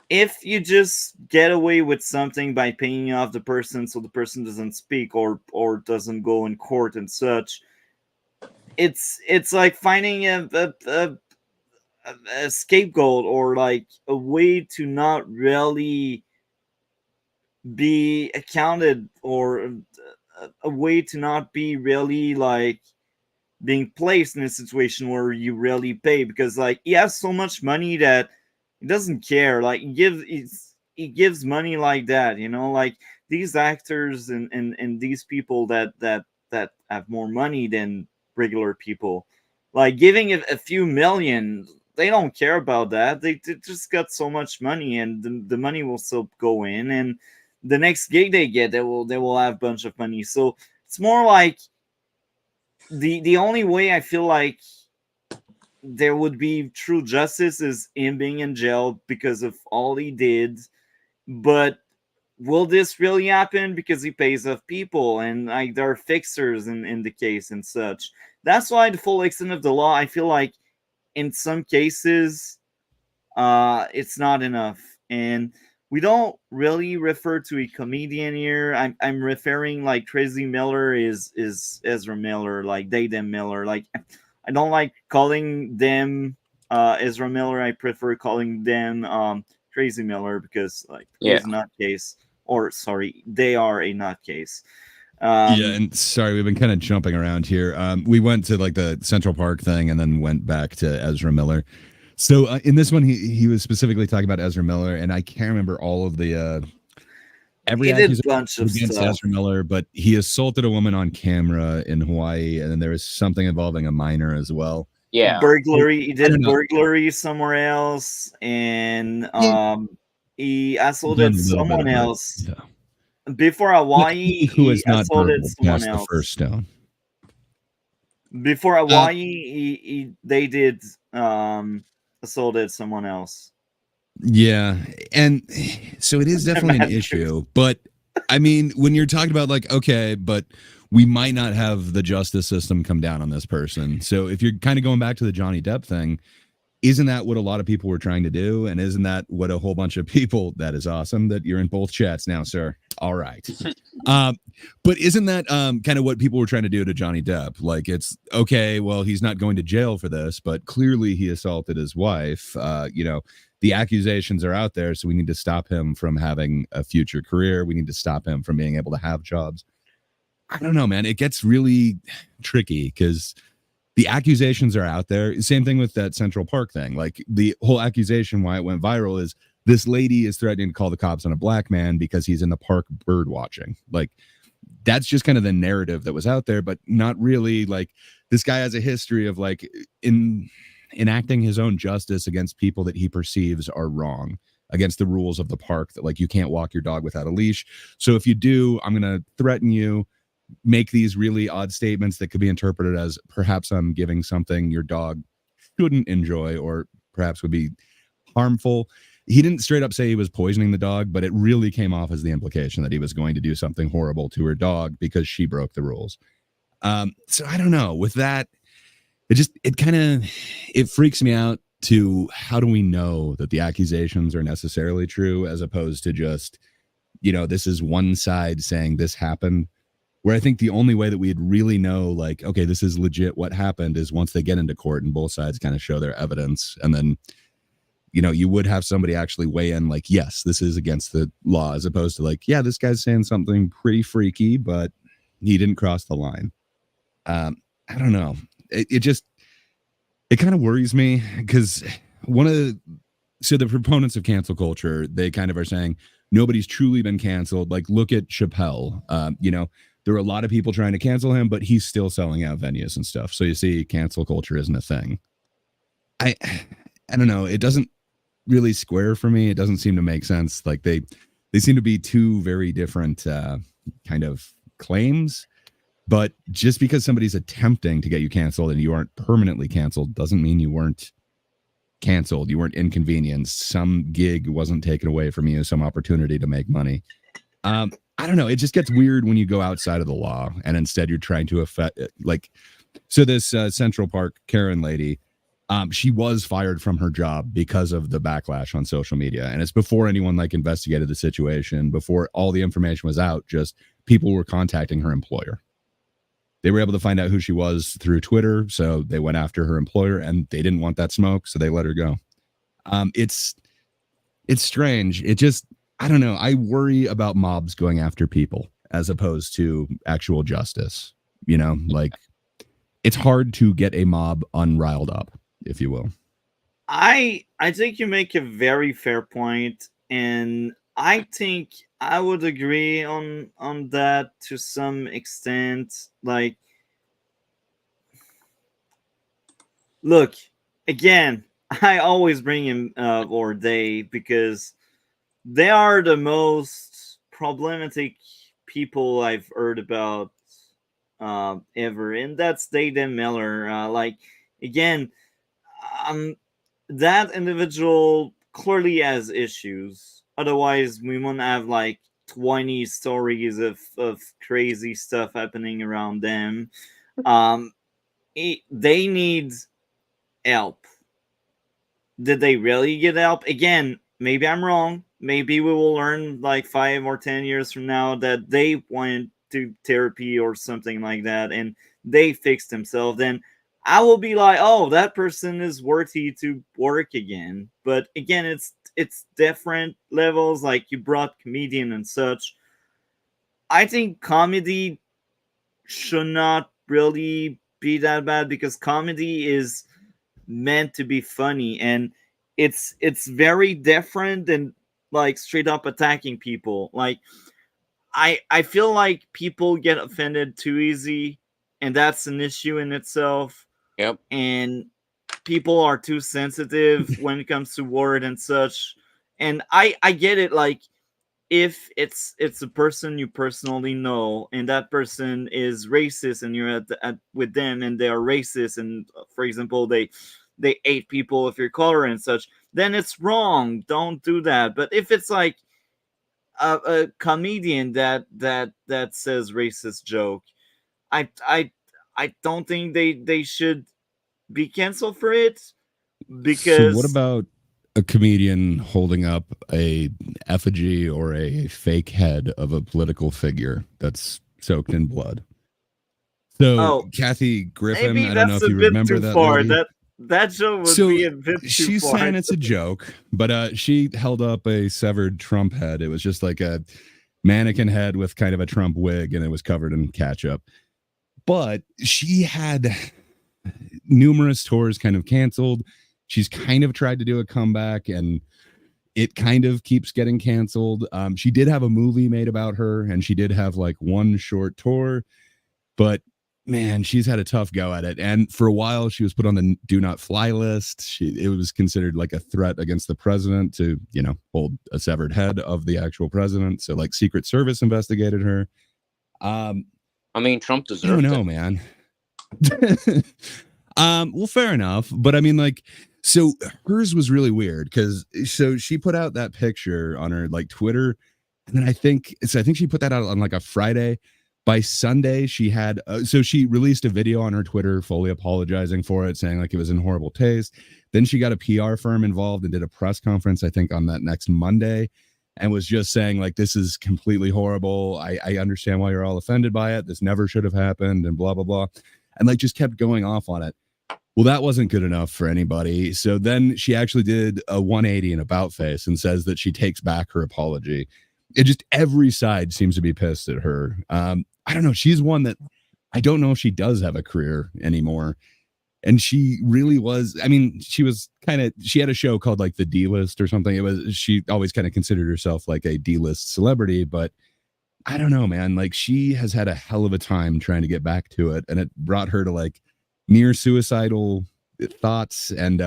if you just get away with something by paying off the person so the person doesn't speak or doesn't go in court and such, it's like finding a scapegoat or like a way to not really be accounted, or a way to not be really like being placed in a situation where you really pay, because like he has so much money that he doesn't care. Like he gives money like that, you know, like these actors and these people that have more money than regular people, like giving a few million, they don't care about that. They just got so much money, and the money will still go in, and the next gig they get, they will have a bunch of money. So it's more like the only way I feel like there would be true justice is him being in jail because of all he did. But will this really happen? Because he pays off people, and like there are fixers in the case and such. That's why the full extent of the law, I feel like in some cases it's not enough. And we don't really refer to a comedian here. I'm referring like Tracy Miller is Ezra Miller, like they them Miller. Like I don't like calling them Ezra Miller. I prefer calling them Tracy Miller, because like he's a nutcase. Or sorry, they are a nutcase. Yeah, and sorry, we've been kind of jumping around here. We went to like the Central Park thing and then went back to Ezra Miller. So in this one, he was specifically talking about Ezra Miller, and I can't remember all of the every accusation against Ezra Miller, but he assaulted a woman on camera in Hawaii, and then there was something involving a minor as well. Yeah, burglary. He did burglary somewhere else, and he assaulted someone else. Yeah. Before Hawaii, who has not assaulted someone else. The first stone. Before Hawaii, they did assaulted someone else. Yeah, and so it is definitely an issue. But I mean, when you're talking about like, okay, but we might not have the justice system come down on this person. So if you're kind of going back to the Johnny Depp thing, isn't that what a lot of people were trying to do? And isn't that what a whole bunch of people, that is awesome that you're in both chats now, sir. All right. But isn't that kind of what people were trying to do to Johnny Depp? Like, it's okay, well, he's not going to jail for this, but clearly he assaulted his wife. You know, the accusations are out there, so we need to stop him from having a future career. We need to stop him from being able to have jobs. I don't know, man. It gets really tricky because the accusations are out there. Same thing with that Central Park thing. Like the whole accusation why it went viral is this lady is threatening to call the cops on a black man because he's in the park bird watching. Like that's just kind of the narrative that was out there, but not really. Like this guy has a history of like enacting his own justice against people that he perceives are wrong, against the rules of the park, that like you can't walk your dog without a leash. So if you do, I'm going to threaten you, make these really odd statements that could be interpreted as perhaps I'm giving something your dog shouldn't enjoy or perhaps would be harmful. He didn't straight up say he was poisoning the dog, but it really came off as the implication that he was going to do something horrible to her dog because she broke the rules. So I don't know. With that, it freaks me out to how do we know that the accusations are necessarily true as opposed to just, you know, this is one side saying this happened. Where I think the only way that we'd really know, like, okay, this is legit what happened is once they get into court and both sides kind of show their evidence. And then, you would have somebody actually weigh in like, yes, this is against the law, as opposed to like, yeah, this guy's saying something pretty freaky, but he didn't cross the line. I don't know. It kind of worries me because the proponents of cancel culture, they kind of are saying nobody's truly been canceled. Like, look at Chappelle. There were a lot of people trying to cancel him, but he's still selling out venues and stuff. So you see, cancel culture isn't a thing. I don't know. It doesn't really square for me. It doesn't seem to make sense. Like they seem to be two very different kind of claims. But just because somebody's attempting to get you canceled and you aren't permanently canceled doesn't mean you weren't canceled. You weren't inconvenienced. Some gig wasn't taken away from you. Some opportunity to make money. I don't know. It just gets weird when you go outside of the law and instead you're trying to affect it. Like, so this Central Park Karen lady, she was fired from her job because of the backlash on social media. And it's before anyone like investigated the situation, before all the information was out, just people were contacting her employer. They were able to find out who she was through Twitter. So they went after her employer and they didn't want that smoke. So they let her go. It's strange. It just, I don't know. I worry about mobs going after people as opposed to actual justice. Like it's hard to get a mob unriled up, if you will. I think you make a very fair point, and I think I would agree on that to some extent. Like, look, again, I always bring him or they because they are the most problematic people I've heard about ever, and that's Dayden Miller. Like, again, that individual clearly has issues. Otherwise, we wouldn't have like 20 stories of crazy stuff happening around them. They need help. Did they really get help? Again, maybe I'm wrong. Maybe we will learn like 5 or 10 years from now that they went to therapy or something like that and they fixed themselves. Then I will be like, oh, that person is worthy to work again. But again, it's different levels. Like you brought comedian and such. I think comedy should not really be that bad because comedy is meant to be funny, and it's very different than like straight up attacking people. Like I feel like people get offended too easy, and that's an issue in itself. Yep. And people are too sensitive when it comes to word and such. And I get it. Like if it's a person you personally know, and that person is racist, and you're at with them, and they are racist, and for example they hate people of your color and such, then it's wrong. Don't do that. But if it's like a comedian that says racist joke, I don't think they should be canceled for it. Because so what about a comedian holding up a effigy or a fake head of a political figure that's soaked in blood? So Kathy Griffin, I don't know if you remember that lady. That joke would be a bit too she's far. saying it's a joke, but she held up a severed Trump head. It was just like a mannequin head with kind of a Trump wig, and it was covered in ketchup. But she had numerous tours kind of canceled. She's kind of tried to do a comeback, and it kind of keeps getting canceled. She did have a movie made about her, and she did have like one short tour, but man, she's had a tough go at it. And for a while, she was put on the do not fly list. It was considered like a threat against the president to, hold a severed head of the actual president. So like Secret Service investigated her. I mean, Trump deserved it. I don't know, man. Well, fair enough. But I mean, like, so hers was really weird because she put out that picture on her like Twitter. And then I think she put that out on like a Friday. By Sunday, she had so she released a video on her Twitter fully apologizing for it, saying like it was in horrible taste. Then she got a PR firm involved and did a press conference, I think, on that next Monday. and was just saying like, this is completely horrible. I understand why you're all offended by it. This never should have happened and blah, blah, blah. And like just kept going off on it. Well, that wasn't good enough for anybody. So then she actually did a 180 and about face and says that she takes back her apology. It just, every side seems to be pissed at her. I don't know. She's one that I don't know if she does have a career anymore. And she really was, I mean, she had a show called like the D-List or something. She always kind of considered herself like a D-List celebrity, but I don't know, man. Like she has had a hell of a time trying to get back to it. And it brought her to like near suicidal thoughts. And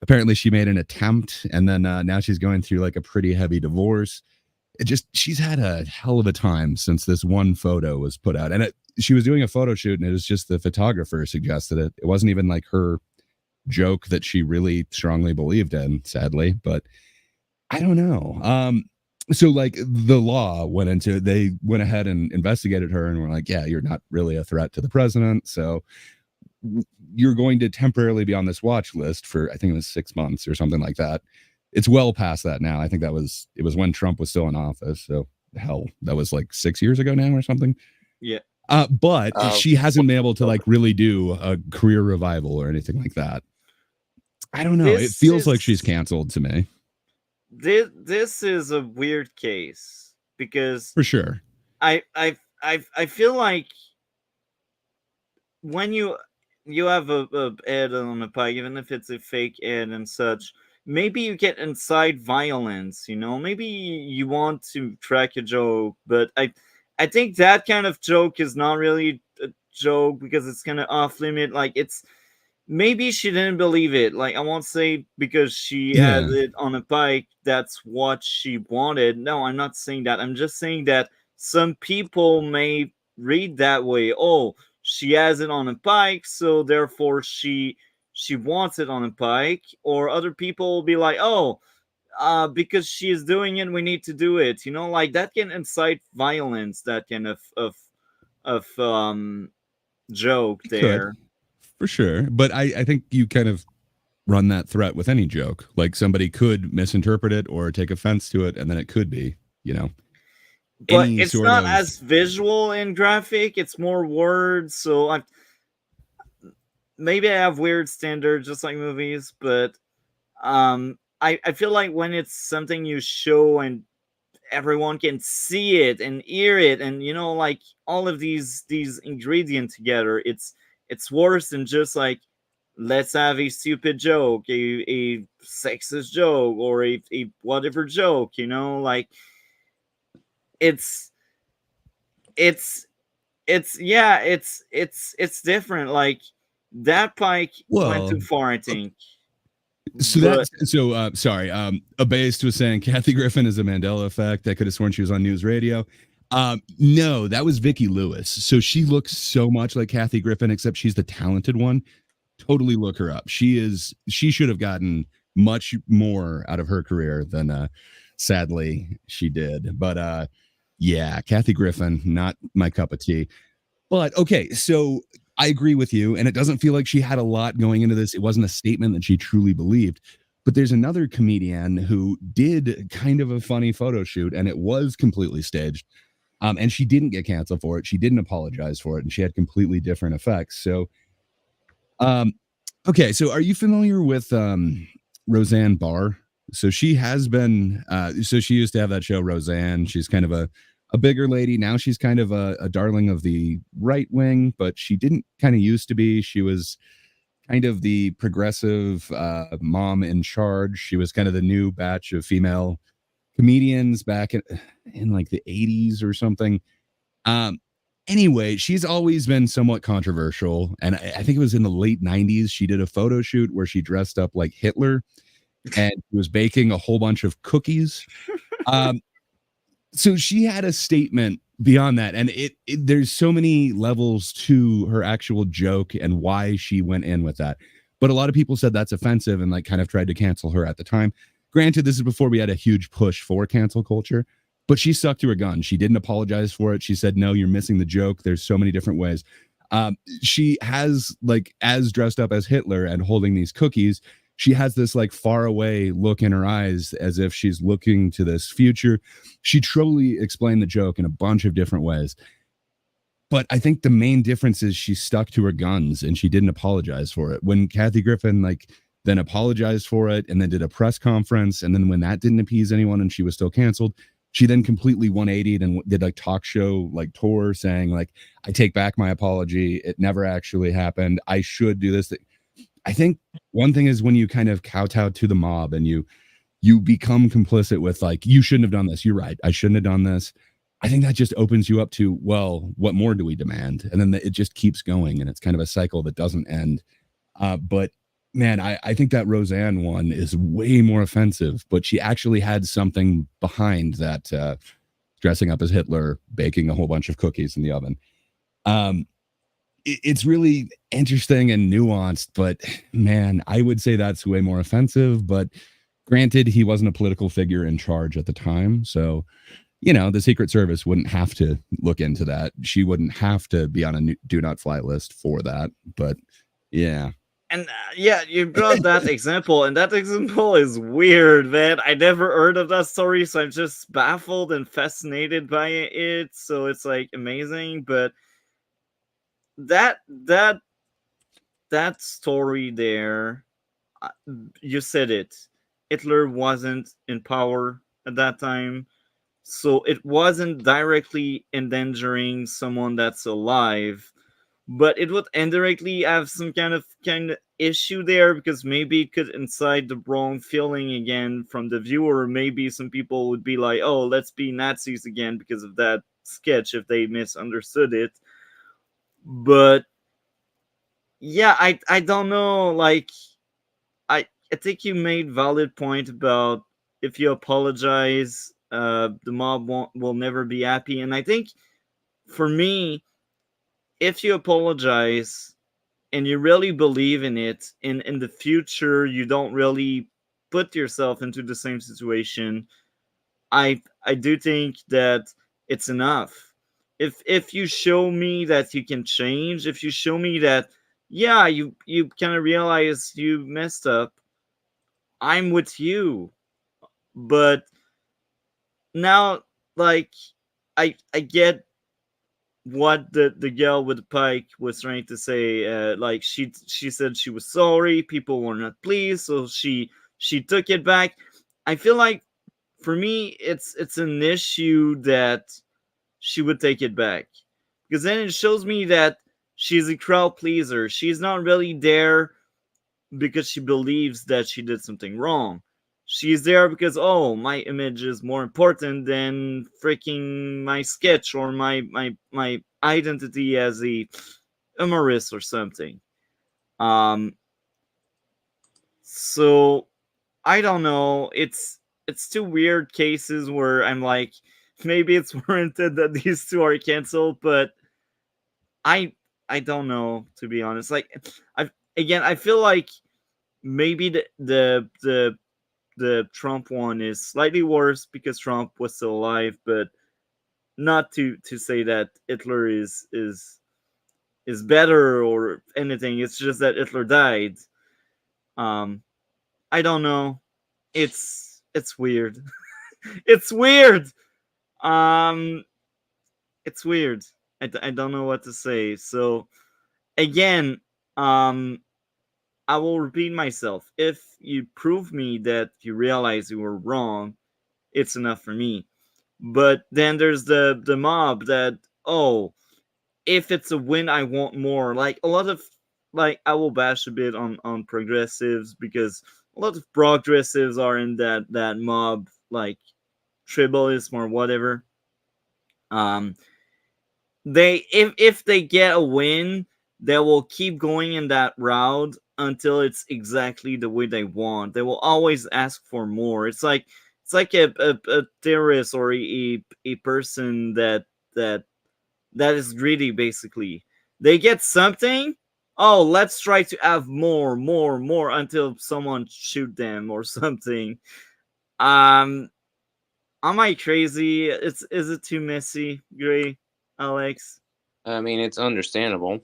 apparently she made an attempt. And then now she's going through like a pretty heavy divorce. She's had a hell of a time since this one photo was put out. And she was doing a photo shoot and it was just the photographer suggested it. It wasn't even like her joke that she really strongly believed in, sadly, but I don't know. So like the law they went ahead and investigated her and were like, yeah, you're not really a threat to the president. So you're going to temporarily be on this watch list for, I think it was 6 months or something like that. It's well past that now. I think it was when Trump was still in office. So hell, that was like 6 years ago now or something. Yeah. But she hasn't been able to like really do a career revival or anything like that. I don't know. It feels like she's canceled to me. This is a weird case because for sure. I feel like when you have a ad on a pie, even if it's a fake ad and such, maybe you get inside violence, maybe you want to track a joke, but I think that kind of joke is not really a joke because it's kind of off limit. Like maybe she didn't believe it. Like I won't say because she had it on a bike, that's what she wanted. No, I'm not saying that. I'm just saying that some people may read that way. Oh, she has it on a bike, so therefore she wants it on a bike. Or other people will be like, oh, because she is doing it, we need to do it. Like that can incite violence. That kind of joke there. Could, for sure, but I think you kind of run that threat with any joke. Like somebody could misinterpret it or take offense to it, and then it could be, But it's not as visual and graphic. It's more words. So maybe I have weird standards, just like movies. But I feel like when it's something you show and everyone can see it and hear it, and like all of these ingredients together, it's worse than just like, let's have a stupid joke, a sexist joke, or a whatever joke, like it's different. Like that pike went too far, I think. Sorry. Abased was saying Kathy Griffin is a Mandela effect. I could have sworn she was on news radio. No, that was Vicki Lewis. So she looks so much like Kathy Griffin, except she's the talented one. Totally look her up. She should have gotten much more out of her career than sadly she did. But yeah, Kathy Griffin, not my cup of tea. But okay, so I agree with you, and it doesn't feel like she had a lot going into this. It wasn't a statement that she truly believed. But there's another comedian who did kind of a funny photo shoot, and it was completely staged. And she didn't get canceled for it. She didn't apologize for it, and she had completely different effects. So, okay, so are you familiar with Roseanne Barr? So she has been, so she used to have that show, Roseanne. She's kind of a bigger lady. Now she's kind of a darling of the right wing, but she didn't kind of used to be. She was kind of the progressive mom in charge. She was kind of the new batch of female comedians back in like the 80s or something. Anyway, she's always been somewhat controversial. And I think it was in the late 90s. She did a photo shoot where she dressed up like Hitler and was baking a whole bunch of cookies. So she had a statement beyond that. And there's so many levels to her actual joke and why she went in with that. But a lot of people said that's offensive and like kind of tried to cancel her at the time. Granted, this is before we had a huge push for cancel culture, but she stuck to her gun. She didn't apologize for it. She said, no, you're missing the joke. There's so many different ways. She has, like, as dressed up as Hitler and holding these cookies, she has this like far away look in her eyes as if she's looking to this future. She truly explained the joke in a bunch of different ways. But I think the main difference is she stuck to her guns and she didn't apologize for it. When Kathy Griffin like then apologized for it and then did a press conference, and then when that didn't appease anyone and she was still canceled, she then completely 180'd and did like talk show like tour saying like, I take back my apology. It never actually happened. I should do this. I think one thing is when you kind of kowtow to the mob and you become complicit with like, you shouldn't have done this. You're right. I shouldn't have done this. I think that just opens you up to, well, what more do we demand? And then it just keeps going. And it's kind of a cycle that doesn't end. But man, I think that Roseanne one is way more offensive, but she actually had something behind that, dressing up as Hitler, baking a whole bunch of cookies in the oven. It's really interesting and nuanced, but man, I would say that's way more offensive. But granted, he wasn't a political figure in charge at the time. So, you know, the Secret Service wouldn't have to look into that. She wouldn't have to be on a do not fly list for that. But yeah. And yeah, you brought that example, and that example is weird, man. I never heard of that story, so I'm just baffled and fascinated by it. So it's like amazing, but that story there, you said it. Hitler wasn't in power at that time, so it wasn't directly endangering someone that's alive, but it would indirectly have some kind of issue there, because maybe it could incite the wrong feeling again from the viewer. Maybe some people would be like, oh, let's be Nazis again because of that sketch, if they misunderstood it. But yeah, I don't know, like I think you made valid point about if you apologize, the mob will never be happy. And I think for me, if you apologize and you really believe in it, in the future you don't really put yourself into the same situation, I do think that it's enough. If you show me that you can change, if you show me that, yeah, you kind of realize you messed up, I'm with you. But now, like, I get what the girl with the pike was trying to say. Like, she said she was sorry, people were not pleased, so she took it back. I feel like for me it's an issue that she would take it back, because then it shows me that she's a crowd pleaser. She's not really there because she believes that she did something wrong. She's there because, oh, my image is more important than freaking my sketch or my identity as a humorist or something. So I don't know. It's two weird cases where I'm like, maybe it's warranted that these two are canceled, but I don't know, to be honest. Like, I feel like maybe the Trump one is slightly worse because Trump was still alive, but not to say that Hitler is better or anything. It's just that Hitler died. I don't know. It's weird. It's weird. It's weird. I don't know what to say. So again, I will repeat myself. If you prove me that you realize you were wrong, it's enough for me. But then there's the mob that, oh, if it's a win, I want more. Like a lot of, like, I will bash a bit on progressives, because a lot of progressives are in that mob, like tribalism or whatever. They, if they get a win, they will keep going in that route until it's exactly the way they want. They will always ask for more. It's like a terrorist or a person that is greedy. Basically, they get something. Oh, let's try to have more until someone shoot them or something. Am I crazy? Is it too messy, Gray, Alex? I mean, it's understandable.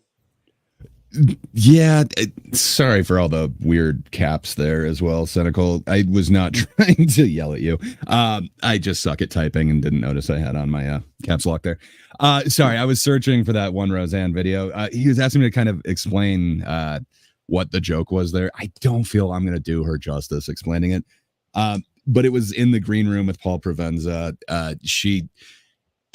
Yeah, sorry for all the weird caps there as well, Cynical. I was not trying to yell at you. I just suck at typing and didn't notice I had on my caps lock there. Sorry, I was searching for that one Roseanne video. He was asking me to kind of explain what the joke was there. I don't feel I'm going to do her justice explaining it. But it was in the green room with Paul Provenza.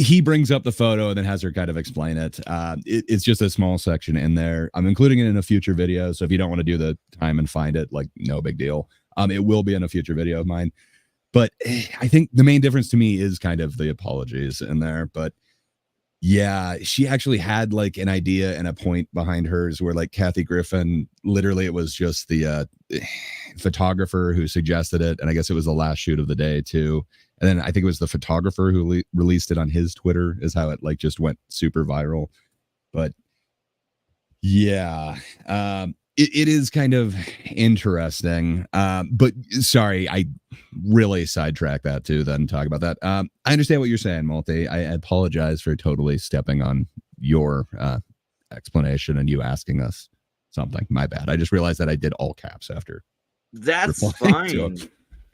He brings up the photo and then has her kind of explain it. It's just a small section in there. I'm including it in a future video. So if you don't want to do the time and find it, like, no big deal. It will be in a future video of mine. But I think the main difference to me is kind of the apologies in there. But yeah, she actually had like an idea and a point behind hers where like Kathy Griffin, literally it was just the photographer who suggested it. And I guess it was the last shoot of the day too. And then I think it was the photographer who released it on his Twitter is how it like just went super viral. But yeah, it is kind of interesting. But sorry, I really sidetracked that too. Then talk about that. I understand what you're saying, Multi. I apologize for totally stepping on your explanation and you asking us something. My bad. I just realized that I did all caps after. That's fine.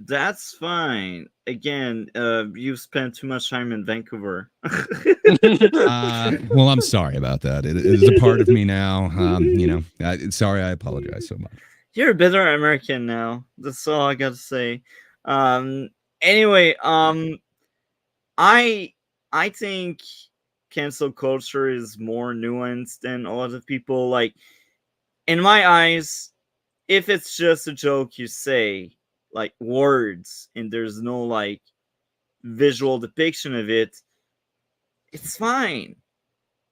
That's fine. Again, you've spent too much time in Vancouver. Well, I'm sorry about that. It is a part of me now. Sorry, I apologize so much. You're a better American now. That's all I gotta say. Anyway, I think cancel culture is more nuanced than a lot of people. Like, in my eyes, if it's just a joke you say, like words, and there's no like visual depiction of it, it's fine.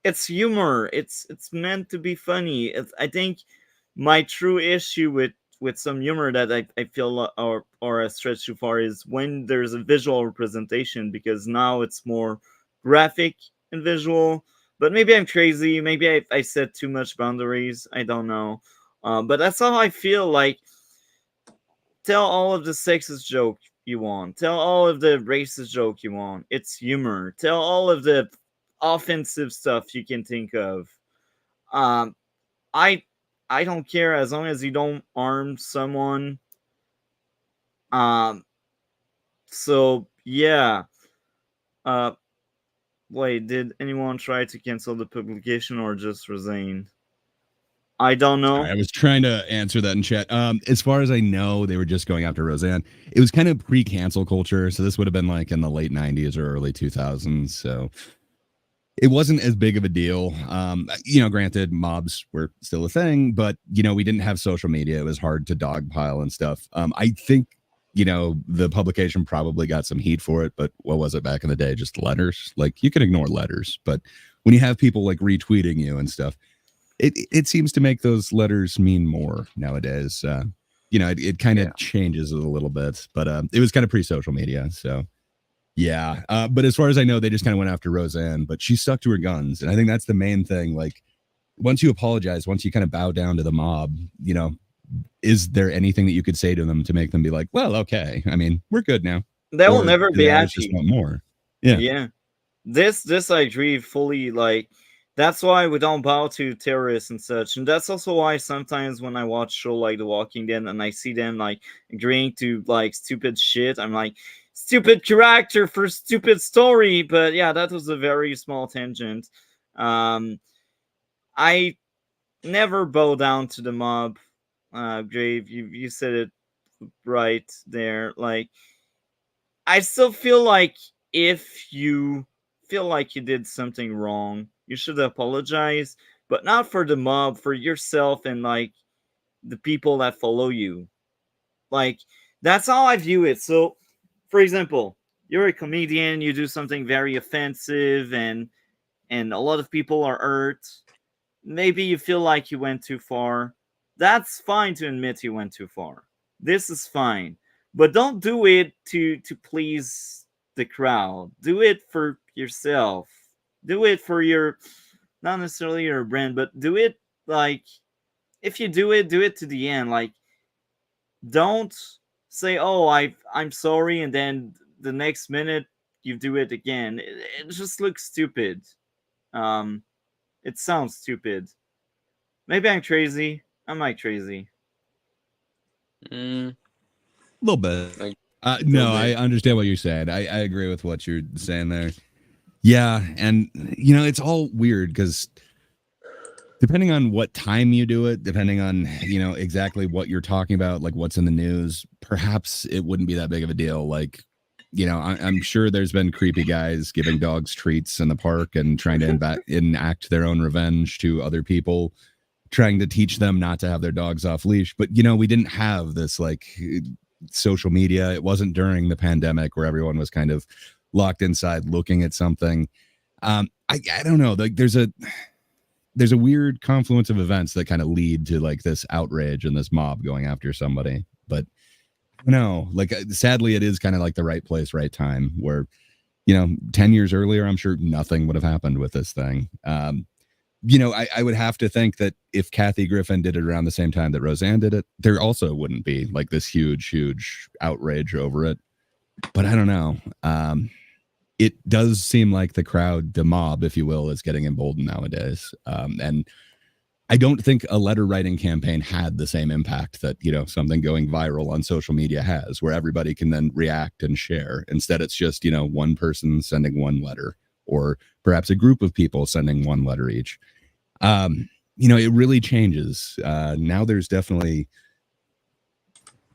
It's humor. It's meant to be funny. I think my true issue with some humor that I feel or a stretch too far is when there's a visual representation, because now it's more graphic and visual. But maybe I'm crazy. Maybe I set too much boundaries. I don't know. But that's how I feel. Like, tell all of the sexist joke you want. Tell all of the racist joke you want. It's humor. Tell all of the offensive stuff you can think of. I don't care as long as you don't harm someone. So yeah. Wait, did anyone try to cancel the publication or just resign? I don't know. Sorry, I was trying to answer that in chat. As far as I know, they were just going after Roseanne. It was kind of pre-cancel culture, so this would have been like in the late 90s or early 2000s. So it wasn't as big of a deal. Granted, mobs were still a thing, but we didn't have social media. It was hard to dogpile and stuff. I think the publication probably got some heat for it, but what was it back in the day? Just letters. Like, you can ignore letters, but when you have people like retweeting you and stuff, it seems to make those letters mean more nowadays. It kind of changes it a little bit, but it was kind of pre-social media. So yeah. But as far as I know, they just kind of went after Roseanne, but she stuck to her guns. And I think that's the main thing. Like, once you apologize, once you kind of bow down to the mob, is there anything that you could say to them to make them be like, well, okay, I mean, we're good now? They will never be happy. Just want more. Yeah. This I agree fully. Like, that's why we don't bow to terrorists and such. And that's also why sometimes when I watch show like The Walking Dead and I see them like agreeing to like stupid shit, I'm like, stupid character for stupid story. But yeah, that was a very small tangent. I never bow down to the mob. Grave, you said it right there. Like, I still feel like if you feel like you did something wrong, you should apologize, but not for the mob, for yourself and like the people that follow you. Like, that's how I view it. So, for example, you're a comedian, you do something very offensive, and a lot of people are hurt. Maybe you feel like you went too far. That's fine to admit you went too far. This is fine. But don't do it to please the crowd. Do it for yourself. Do it for your, not necessarily your brand, but do it like, if you do it to the end. Like, don't say, oh, I'm sorry, and then the next minute you do it again. It just looks stupid. It sounds stupid. Maybe I'm crazy. I'm like crazy. A little bit. No, I understand what you're saying. I agree with what you're saying there. Yeah, and it's all weird because depending on what time you do it, depending on exactly what you're talking about, like what's in the news, perhaps it wouldn't be that big of a deal. Like, I'm sure there's been creepy guys giving dogs treats in the park and trying to enact their own revenge to other people, trying to teach them not to have their dogs off leash. But we didn't have this like social media. It wasn't during the pandemic where everyone was kind of locked inside looking at something. I don't know. Like there's a weird confluence of events that kind of lead to like this outrage and this mob going after somebody. But no, like sadly, it is kind of like the right place, right time. Where 10 years earlier, I'm sure nothing would have happened with this thing. I would have to think that if Kathy Griffin did it around the same time that Roseanne did it, there also wouldn't be like this huge outrage over it. But I don't know. It does seem like the crowd, the mob, if you will, is getting emboldened nowadays. And I don't think a letter writing campaign had the same impact that, something going viral on social media has, where everybody can then react and share. Instead, it's just, one person sending one letter, or perhaps a group of people sending one letter each. It really changes. Now there's definitely,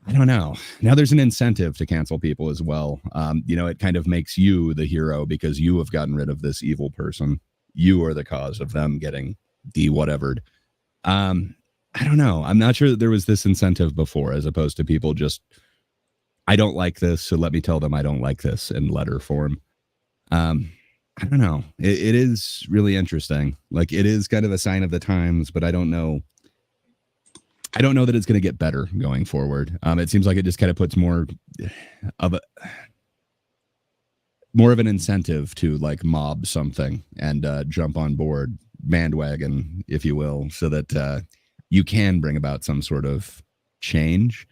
I don't know. Now there's an incentive to cancel people as well. It kind of makes you the hero because you have gotten rid of this evil person. You are the cause of them getting de-whatevered. I don't know. I'm not sure that there was this incentive before, as opposed to people just, I don't like this, so let me tell them I don't like this in letter form. I don't know. It is really interesting. Like, it is kind of a sign of the times, but I don't know that it's going to get better going forward. It seems like it just kind of puts more of an incentive to like mob something and jump on board, bandwagon, if you will, so that you can bring about some sort of change.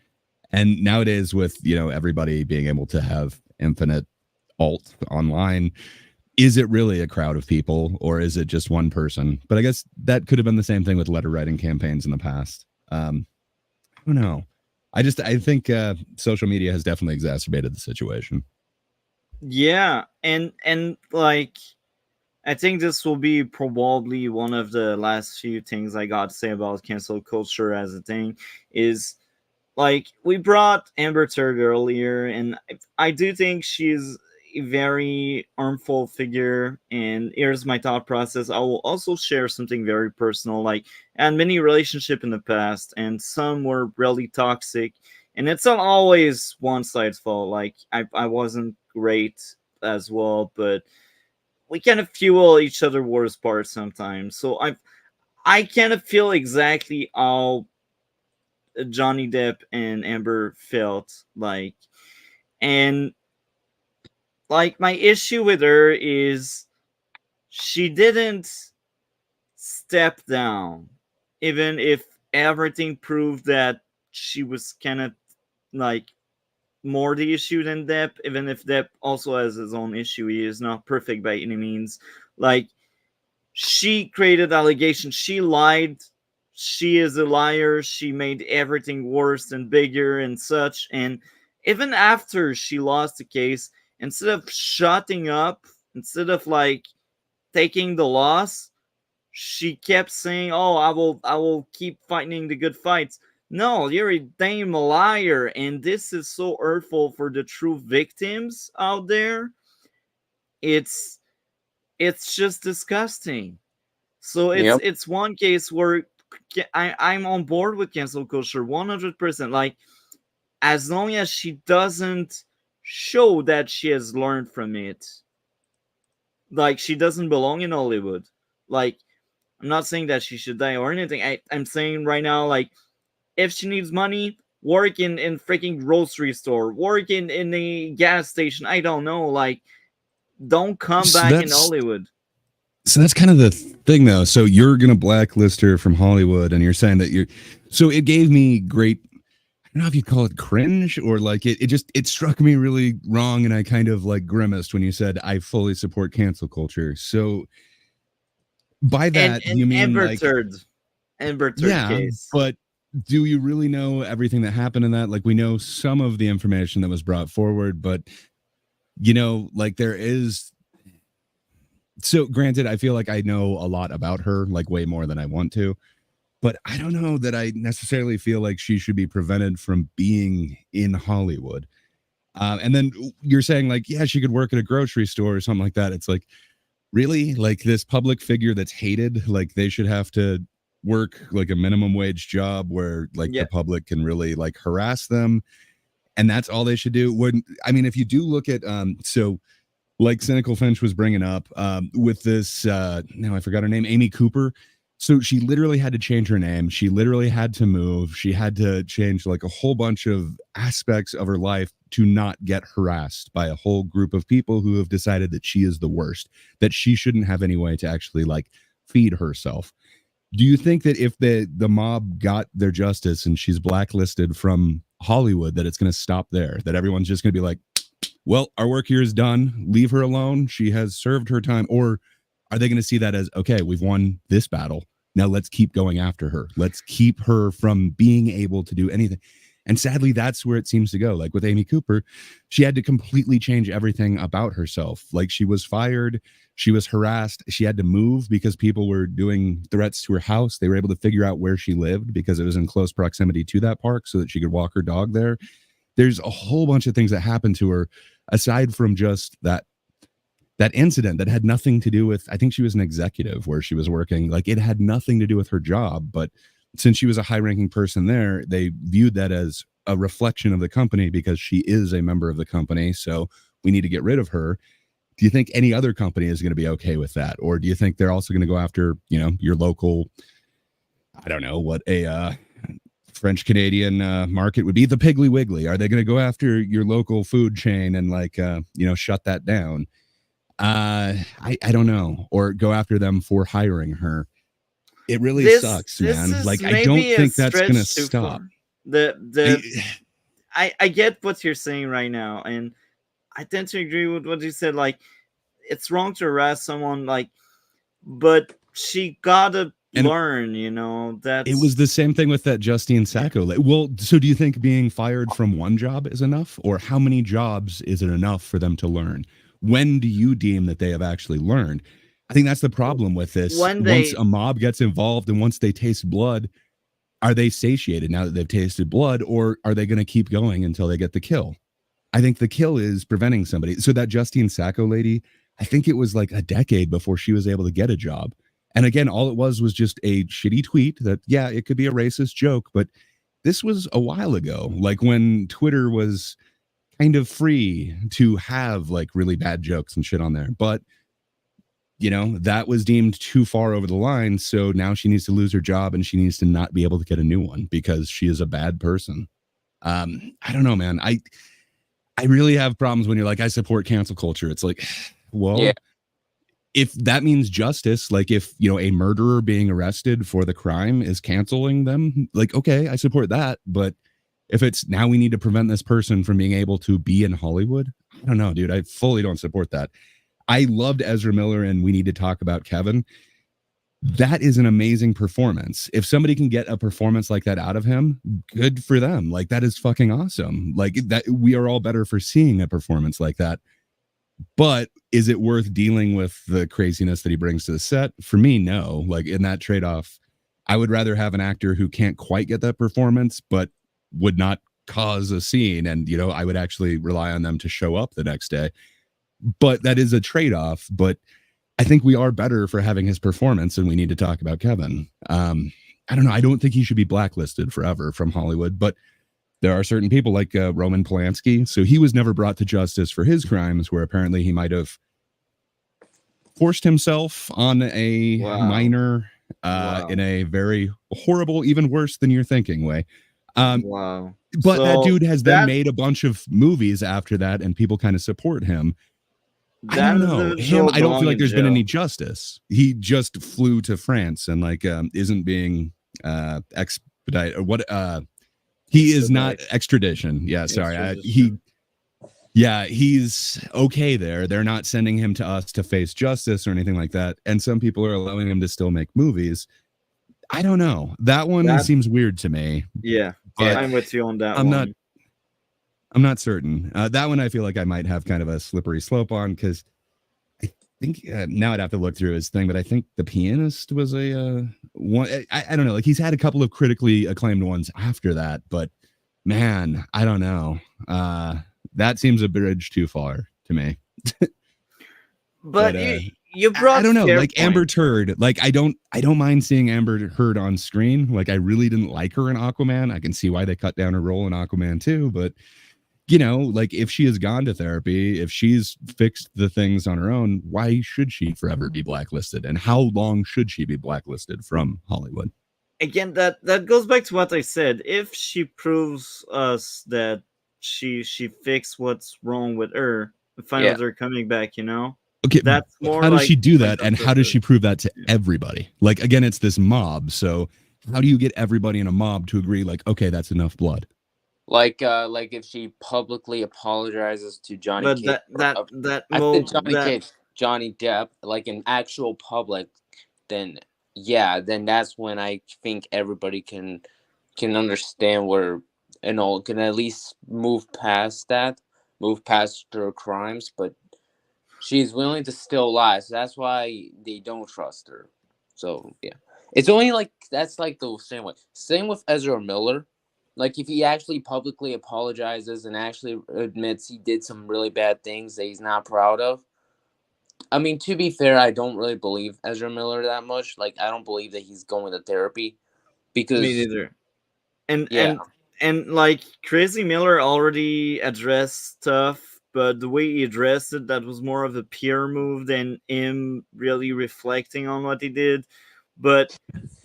And nowadays with, everybody being able to have infinite alt online, is it really a crowd of people or is it just one person? But I guess that could have been the same thing with letter writing campaigns in the past. I don't know. I think social media has definitely exacerbated the situation. Yeah, and like, I think this will be probably one of the last few things I got to say about cancel culture as a thing is, like, we brought Amber Turd earlier, and I do think she's a very harmful figure. And here's my thought process. I will also share something very personal. Like, I had many relationships in the past, and some were really toxic. And it's not always one side's fault. Like, I wasn't great as well, but we kind of fuel each other worst parts sometimes. So I kind of feel exactly how Johnny Depp and Amber felt like. And like, my issue with her is she didn't step down, even if everything proved that she was kind of like more the issue than Depp, even if Depp also has his own issue. He is not perfect by any means. Like, she created allegations. She lied. She is a liar. She made everything worse and bigger and such. And even after she lost the case, instead of shutting up, instead of like taking the loss, she kept saying, "Oh, I will keep fighting the good fights." No, you're a damn liar, and this is so hurtful for the true victims out there. It's just disgusting. So it's one case where I'm on board with cancel culture 100%. Like, as long as she doesn't show that she has learned from it, like, she doesn't belong in Hollywood. Like, I'm not saying that she should die or anything. I'm saying right now, like, if she needs money, work in freaking grocery store, work in a gas station. I don't know. Like, don't come back in Hollywood. So that's kind of the thing, though. So you're going to blacklist her from Hollywood, and you're saying that so it gave me great, I don't know if you call it cringe or like it struck me really wrong. And I kind of like grimaced when you said, I fully support cancel culture. So by that, and you mean Amber like, Turd. Amber Third case. But do you really know everything that happened in that? Like, we know some of the information that was brought forward, but like there is. So granted, I feel like I know a lot about her, like way more than I want to, but I don't know that I necessarily feel like she should be prevented from being in Hollywood. And then you're saying like, yeah, she could work at a grocery store or something like that. It's like, really? Like this public figure that's hated, like they should have to work like a minimum wage job where like the public can really like harass them. And that's all they should do. If you do look at, so like Cynical Finch was bringing up with this, now I forgot her name, Amy Cooper. So she literally had to change her name. She literally had to move. She had to change like a whole bunch of aspects of her life to not get harassed by a whole group of people who have decided that she is the worst, that she shouldn't have any way to actually like feed herself. Do you think that if the mob got their justice and she's blacklisted from Hollywood, that it's going to stop there, that everyone's just going to be like, well, our work here is done, leave her alone, she has served her time? Or are they going to see that as, okay, we've won this battle, now let's keep going after her, let's keep her from being able to do anything? And sadly, that's where it seems to go. Like with Amy Cooper, she had to completely change everything about herself. Like she was fired, she was harassed, she had to move because people were doing threats to her house. They were able to figure out where she lived because it was in close proximity to that park so that she could walk her dog there. There's a whole bunch of things that happened to her aside from just that incident that had nothing to do with, I think she was an executive where she was working. Like it had nothing to do with her job, but since she was a high-ranking person there, they viewed that as a reflection of the company because she is a member of the company. So we need to get rid of her. Do you think any other company is going to be okay with that? Or do you think they're also going to go after, your local, I don't know, what a French Canadian market would be, the Piggly Wiggly? Are they going to go after your local food chain and like, shut that down? I don't know. Or go after them for hiring her. It really sucks, man. Like, I don't think that's going to stop. I get what you're saying right now, and I tend to agree with what you said. Like, it's wrong to harass someone, like, but she gotta learn, that it was the same thing with that Justine Sacco. Well, so do you think being fired from one job is enough, or how many jobs is it enough for them to learn? When do you deem that they have actually learned? I think that's the problem with this. Once a mob gets involved and once they taste blood, are they satiated now that they've tasted blood, or are they going to keep going until they get the kill? I think the kill is preventing somebody. So that Justine Sacco lady, I think it was like a decade before she was able to get a job. And again, all it was just a shitty tweet that, yeah, it could be a racist joke, but this was a while ago, like when Twitter was kind of free to have like really bad jokes and shit on there. But that was deemed too far over the line. So now she needs to lose her job and she needs to not be able to get a new one because she is a bad person. I don't know, man. I really have problems when you're like, I support cancel culture. It's like, well, if that means justice, like if, a murderer being arrested for the crime is canceling them, like, okay, I support that. But if it's now we need to prevent this person from being able to be in Hollywood, I don't know, dude. I fully don't support that. I loved Ezra Miller and We Need to Talk About Kevin. That is an amazing performance. If somebody can get a performance like that out of him, good for them. Like that is fucking awesome. Like that, we are all better for seeing a performance like that. But is it worth dealing with the craziness that he brings to the set? For me, no. Like in that trade-off, I would rather have an actor who can't quite get that performance, but would not cause a scene. And, I would actually rely on them to show up the next day. But that is a trade-off. But I think we are better for having his performance, and We Need to Talk About Kevin. I don't know. I don't think he should be blacklisted forever from Hollywood, but there are certain people like Roman Polanski. So he was never brought to justice for his crimes, where apparently he might have forced himself on a minor in a very horrible, even worse than you're thinking way. But so that dude has then made a bunch of movies after that, and people kind of support him. I don't know him. I don't feel like there's been any justice. He just flew to France and like isn't being expedited or what? He is not extradition. Yeah, sorry. He's okay there. They're not sending him to us to face justice or anything like that. And some people are allowing him to still make movies. I don't know. That one seems weird to me. Yeah, I'm with you on that one. I'm not certain. That one I feel like I might have kind of a slippery slope on, because I think now I'd have to look through his thing, but I think The Pianist was a one. I don't know. Like, he's had a couple of critically acclaimed ones after that, but man, I don't know. That seems a bridge too far to me. But you brought, I don't know, like point. Amber Heard. Like, I don't mind seeing Amber Heard on screen. Like, I really didn't like her in Aquaman. I can see why they cut down her role in Aquaman too, but you know, like, if she has gone to therapy, if she's fixed the things on her own, why should she forever be blacklisted? And how long should she be blacklisted from Hollywood? Again, that goes back to what I said. If she proves us that she fixed what's wrong with her, fine with her coming back, you know? Okay, that's more. How does she do that, and how does she prove that to everybody? Like, again, it's this mob. So how do you get everybody in a mob to agree, like, okay, that's enough blood? Like if she publicly apologizes to Johnny Cage, Johnny Depp, like in actual public, then that's when I think everybody can understand where, you know, can at least move past her crimes. But she's willing to still lie, so that's why they don't trust her. So yeah, it's only like that's like the same with Ezra Miller. Like, if he actually publicly apologizes and actually admits he did some really bad things that he's not proud of. I mean, to be fair, I don't really believe Ezra Miller that much. Like, I don't believe that he's going to therapy, because me neither. And like, Crazy Miller already addressed stuff, but the way he addressed it, that was more of a PR move than him really reflecting on what he did. But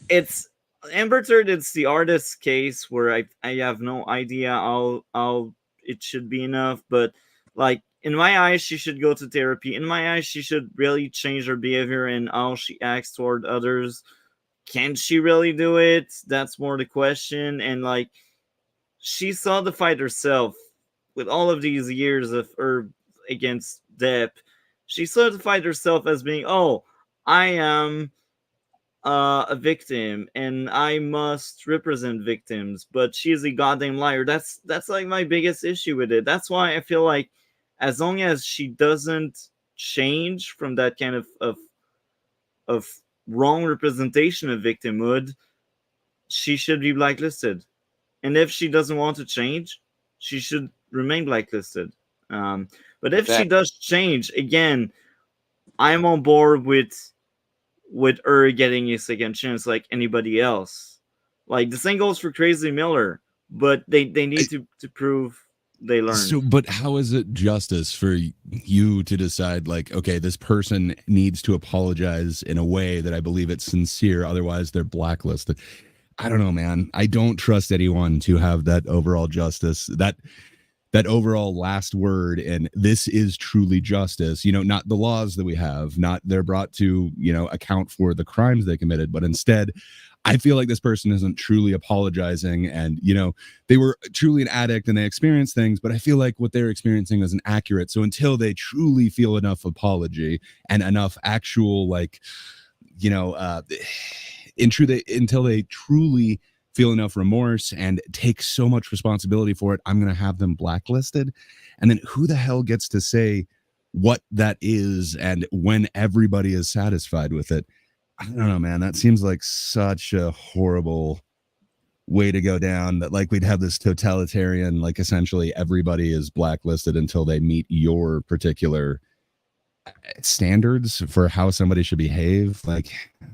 it's Amber Heard, it's the artist's case where I have no idea how it should be enough, but like, in my eyes, she should go to therapy. In my eyes, she should really change her behavior and how she acts toward others. Can she really do it? That's more the question. And like, she saw the fight herself with all of these years of her against Depp. She saw the fight herself as being, oh, I am a victim and I must represent victims, but she's a goddamn liar. That's like my biggest issue with it. That's why I feel like, as long as she doesn't change from that kind of wrong representation of victimhood, she should be blacklisted. And if she doesn't want to change, she should remain blacklisted. But if she does change, again, I'm on board with her getting a second chance like anybody else. Like, the same goes for Crazy Miller, but they need to prove they learned. So, but how is it justice for you to decide, like, okay, this person needs to apologize in a way that I believe it's sincere, otherwise they're blacklisted? I don't know, man. I don't trust anyone to have that overall justice, that overall last word, and this is truly justice. You know, not the laws that we have, not they're brought to, you know, account for the crimes they committed, but instead, I feel like this person isn't truly apologizing, and, you know, they were truly an addict and they experienced things, but I feel like what they're experiencing isn't accurate. So until they truly feel enough apology and enough actual, like, you know, until they truly feel enough remorse and take so much responsibility for it, I'm going to have them blacklisted. And then who the hell gets to say what that is and when everybody is satisfied with it? I don't know, man. That seems like such a horrible way to go down, that like we'd have this totalitarian, like essentially everybody is blacklisted until they meet your particular standards for how somebody should behave. Like,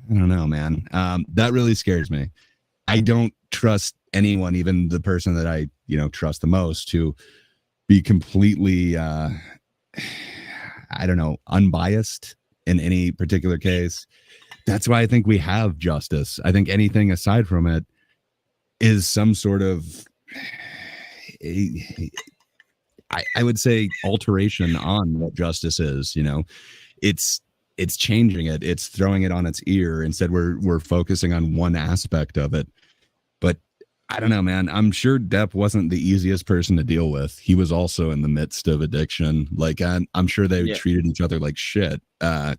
I don't know, man. That really scares me. I don't trust anyone, even the person that I, you know, trust the most, to be completely, I don't know, unbiased in any particular case. That's why I think we have justice. I think anything aside from it is some sort of, I would say, alteration on what justice is. You know, it's changing it. It's throwing it on its ear. Instead, we're focusing on one aspect of it. But I don't know, man. I'm sure Depp wasn't the easiest person to deal with. He was also in the midst of addiction. Like, I'm sure they treated each other like shit.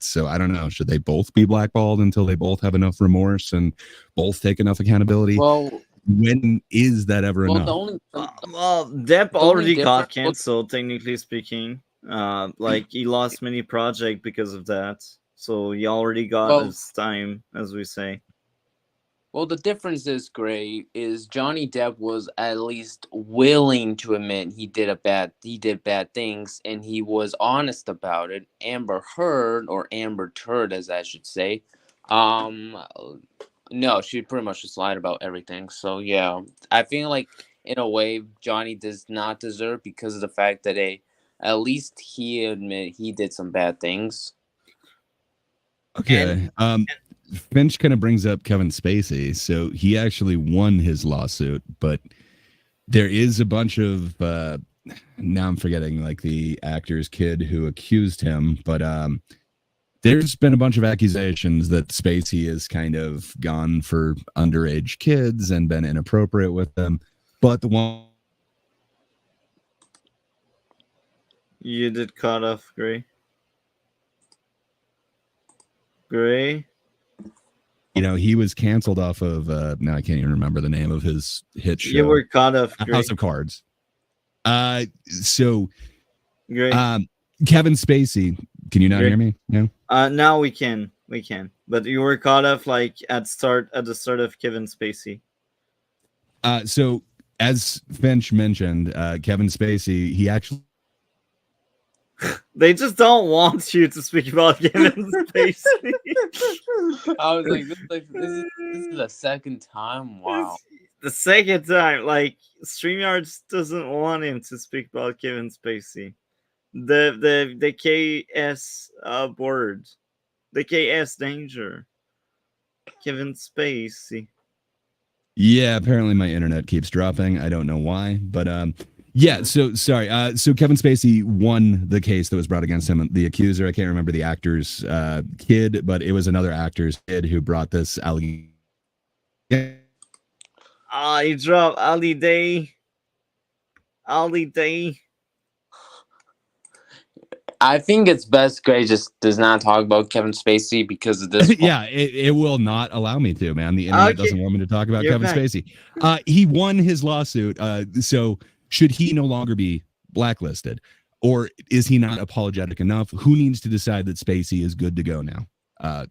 So I don't know. Should they both be blackballed until they both have enough remorse and both take enough accountability? Well, when is that ever enough? Depp already got canceled, technically speaking. Like, he lost many projects because of that. So he already got his time, as we say. Well, the difference is, Gray, is Johnny Depp was at least willing to admit he did bad things, and he was honest about it. Amber Heard, or Amber Turd, as I should say, no, she pretty much just lied about everything. So yeah, I feel like in a way Johnny does not deserve, because of the fact that at least he admitted he did some bad things. Okay. Finch kind of brings up Kevin Spacey. So he actually won his lawsuit, but there is a bunch of now I'm forgetting like the actor's kid who accused him, but there's been a bunch of accusations that Spacey has kind of gone for underage kids and been inappropriate with them. But the one you did cut off, Gray. Gray. You know, he was canceled off of now I can't even remember the name of his hit show. You were caught off, House of Cards. So Gray. Kevin Spacey, can you not hear me? No. Now we can. But you were caught off like at the start of Kevin Spacey. So as Finch mentioned, Kevin Spacey, he actually they just don't want you to speak about Kevin Spacey. I was like, this is the second time. Wow. The second time, like StreamYard doesn't want him to speak about Kevin Spacey. The KS board, the KS danger. Kevin Spacey. Yeah, apparently my internet keeps dropping. I don't know why, but yeah, so sorry. So Kevin Spacey won the case that was brought against him. The accuser, I can't remember the actor's kid, but it was another actor's kid who brought this allegation. He dropped Ali Day. I think it's best Gray just does not talk about Kevin Spacey because of this. Yeah, it will not allow me to, man. The internet doesn't want me to talk about Kevin Spacey. He won his lawsuit. So should he no longer be blacklisted? Or is he not apologetic enough? Who needs to decide that Spacey is good to go now? I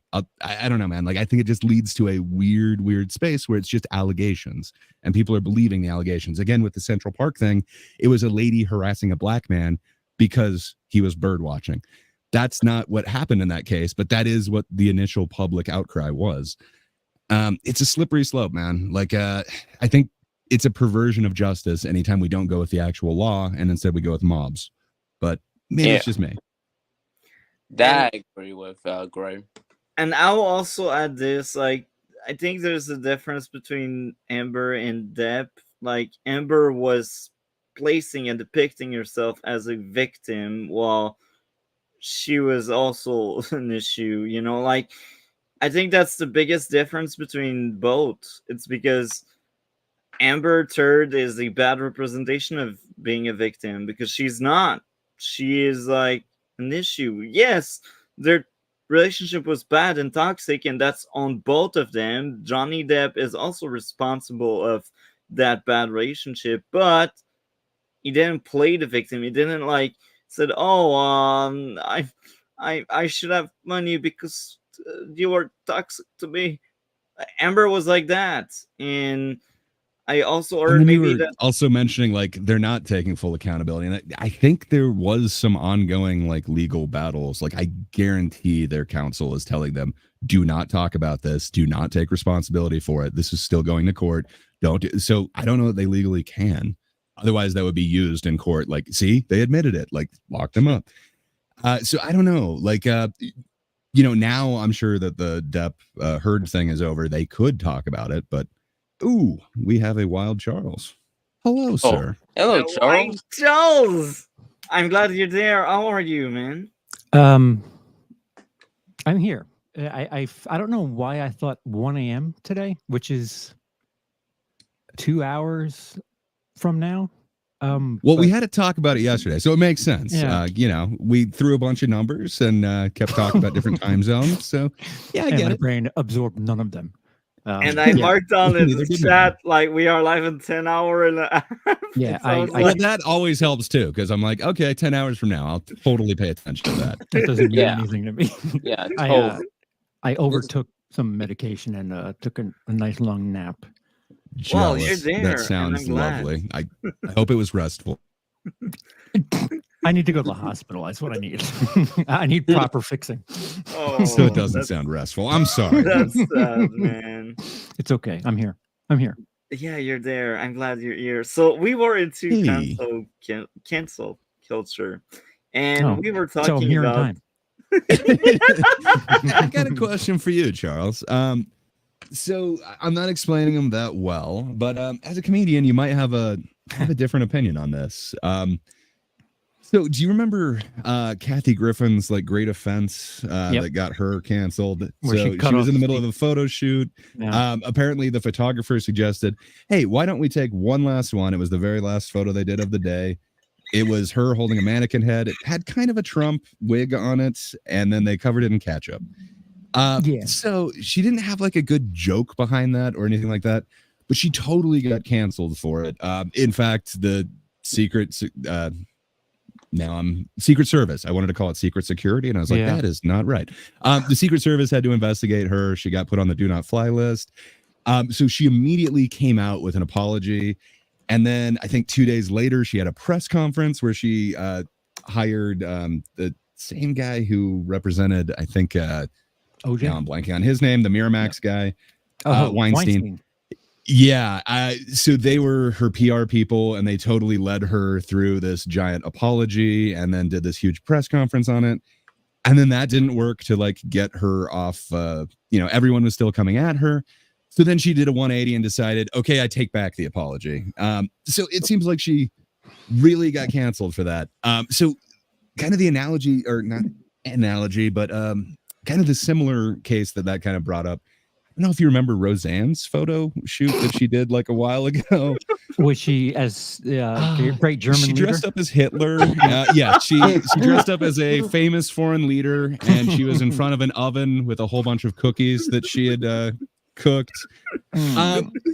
don't know, man. Like, I think it just leads to a weird space where it's just allegations and people are believing the allegations. Again, with the Central Park thing, it was a lady harassing a black man because he was bird watching. That's not what happened in that case, but that is what the initial public outcry was. It's a slippery slope, man. Like, I think it's a perversion of justice anytime we don't go with the actual law and instead we go with mobs. But maybe it's just me. That I agree with Gray. And I'll also add this, like, I think there's a difference between Amber and Depp. Like, Amber was placing and depicting herself as a victim while she was also an issue, you know? Like, I think that's the biggest difference between both. It's because Amber Turd is a bad representation of being a victim because she's not. She is like an issue. Yes, their relationship was bad and toxic, and that's on both of them. Johnny Depp is also responsible of that bad relationship, but he didn't play the victim. He didn't like said, "Oh, I should have money because you were toxic to me." Amber was like that, and I also heard maybe that also mentioning like they're not taking full accountability, and I think there was some ongoing like legal battles. Like, I guarantee their counsel is telling them, "Do not talk about this. Do not take responsibility for it. This is still going to court. Don't." So I don't know that they legally can. Otherwise, that would be used in court. Like, see, they admitted it. Like, lock them up. So I don't know. Like, you know, now I'm sure that the Depp Heard thing is over. They could talk about it, but. Ooh, we have a Wild Charles. Hello, sir. Hello, Charles. Charles. I'm glad you're there. How are you, man? I'm here. I don't know why I thought 1 a.m. today, which is 2 hours from now. We had to talk about it yesterday, so it makes sense. Yeah. We threw a bunch of numbers and kept talking about different time zones. So, yeah, I get my it. brain absorbed none of them. And I marked on in the chat like we are live in 10 hours and a half. Yeah, that always helps too, because I'm like, okay, 10 hours from now, I'll totally pay attention to that. That doesn't mean anything to me. Yeah, I overtook some medication and took a nice long nap. Jealous. Well, you're there. That sounds lovely. I hope it was restful. I need to go to the hospital. That's what I need. I need proper fixing. Oh, so it doesn't sound restful. I'm sorry. That's sad, man. It's okay. I'm here. Yeah, you're there. I'm glad you're here. So we were into cancel culture, and we were talking about. I got a question for you, Charles. So I'm not explaining them that well, but as a comedian, you might have a different opinion on this. So do you remember Kathy Griffin's like great offense that got her canceled? Where she was in the middle of a photo shoot. Yeah. Apparently the photographer suggested, hey, why don't we take one last one? It was the very last photo they did of the day. It was her holding a mannequin head. It had kind of a Trump wig on it, and then they covered it in ketchup. So she didn't have like a good joke behind that or anything like that, but she totally got canceled for it. In fact, the Secret Service. I wanted to call it Secret Security, and I was like, that is not right. The Secret Service had to investigate her. She got put on the do not fly list. So she immediately came out with an apology. And then I think 2 days later, she had a press conference where she hired the same guy who represented, I think, OJ? Now I'm blanking on his name, the Miramax guy, Weinstein. Yeah. So they were her PR people, and they totally led her through this giant apology and then did this huge press conference on it. And then that didn't work to like get her off. Everyone was still coming at her. So then she did a 180 and decided, okay, I take back the apology. So it seems like she really got canceled for that. So kind of the analogy, or not analogy, but kind of the similar case that kind of brought up. I don't know if you remember Roseanne's photo shoot that she did like a while ago. Was she as great German she leader? Dressed up as Hitler. She dressed up as a famous foreign leader, and she was in front of an oven with a whole bunch of cookies that she had cooked.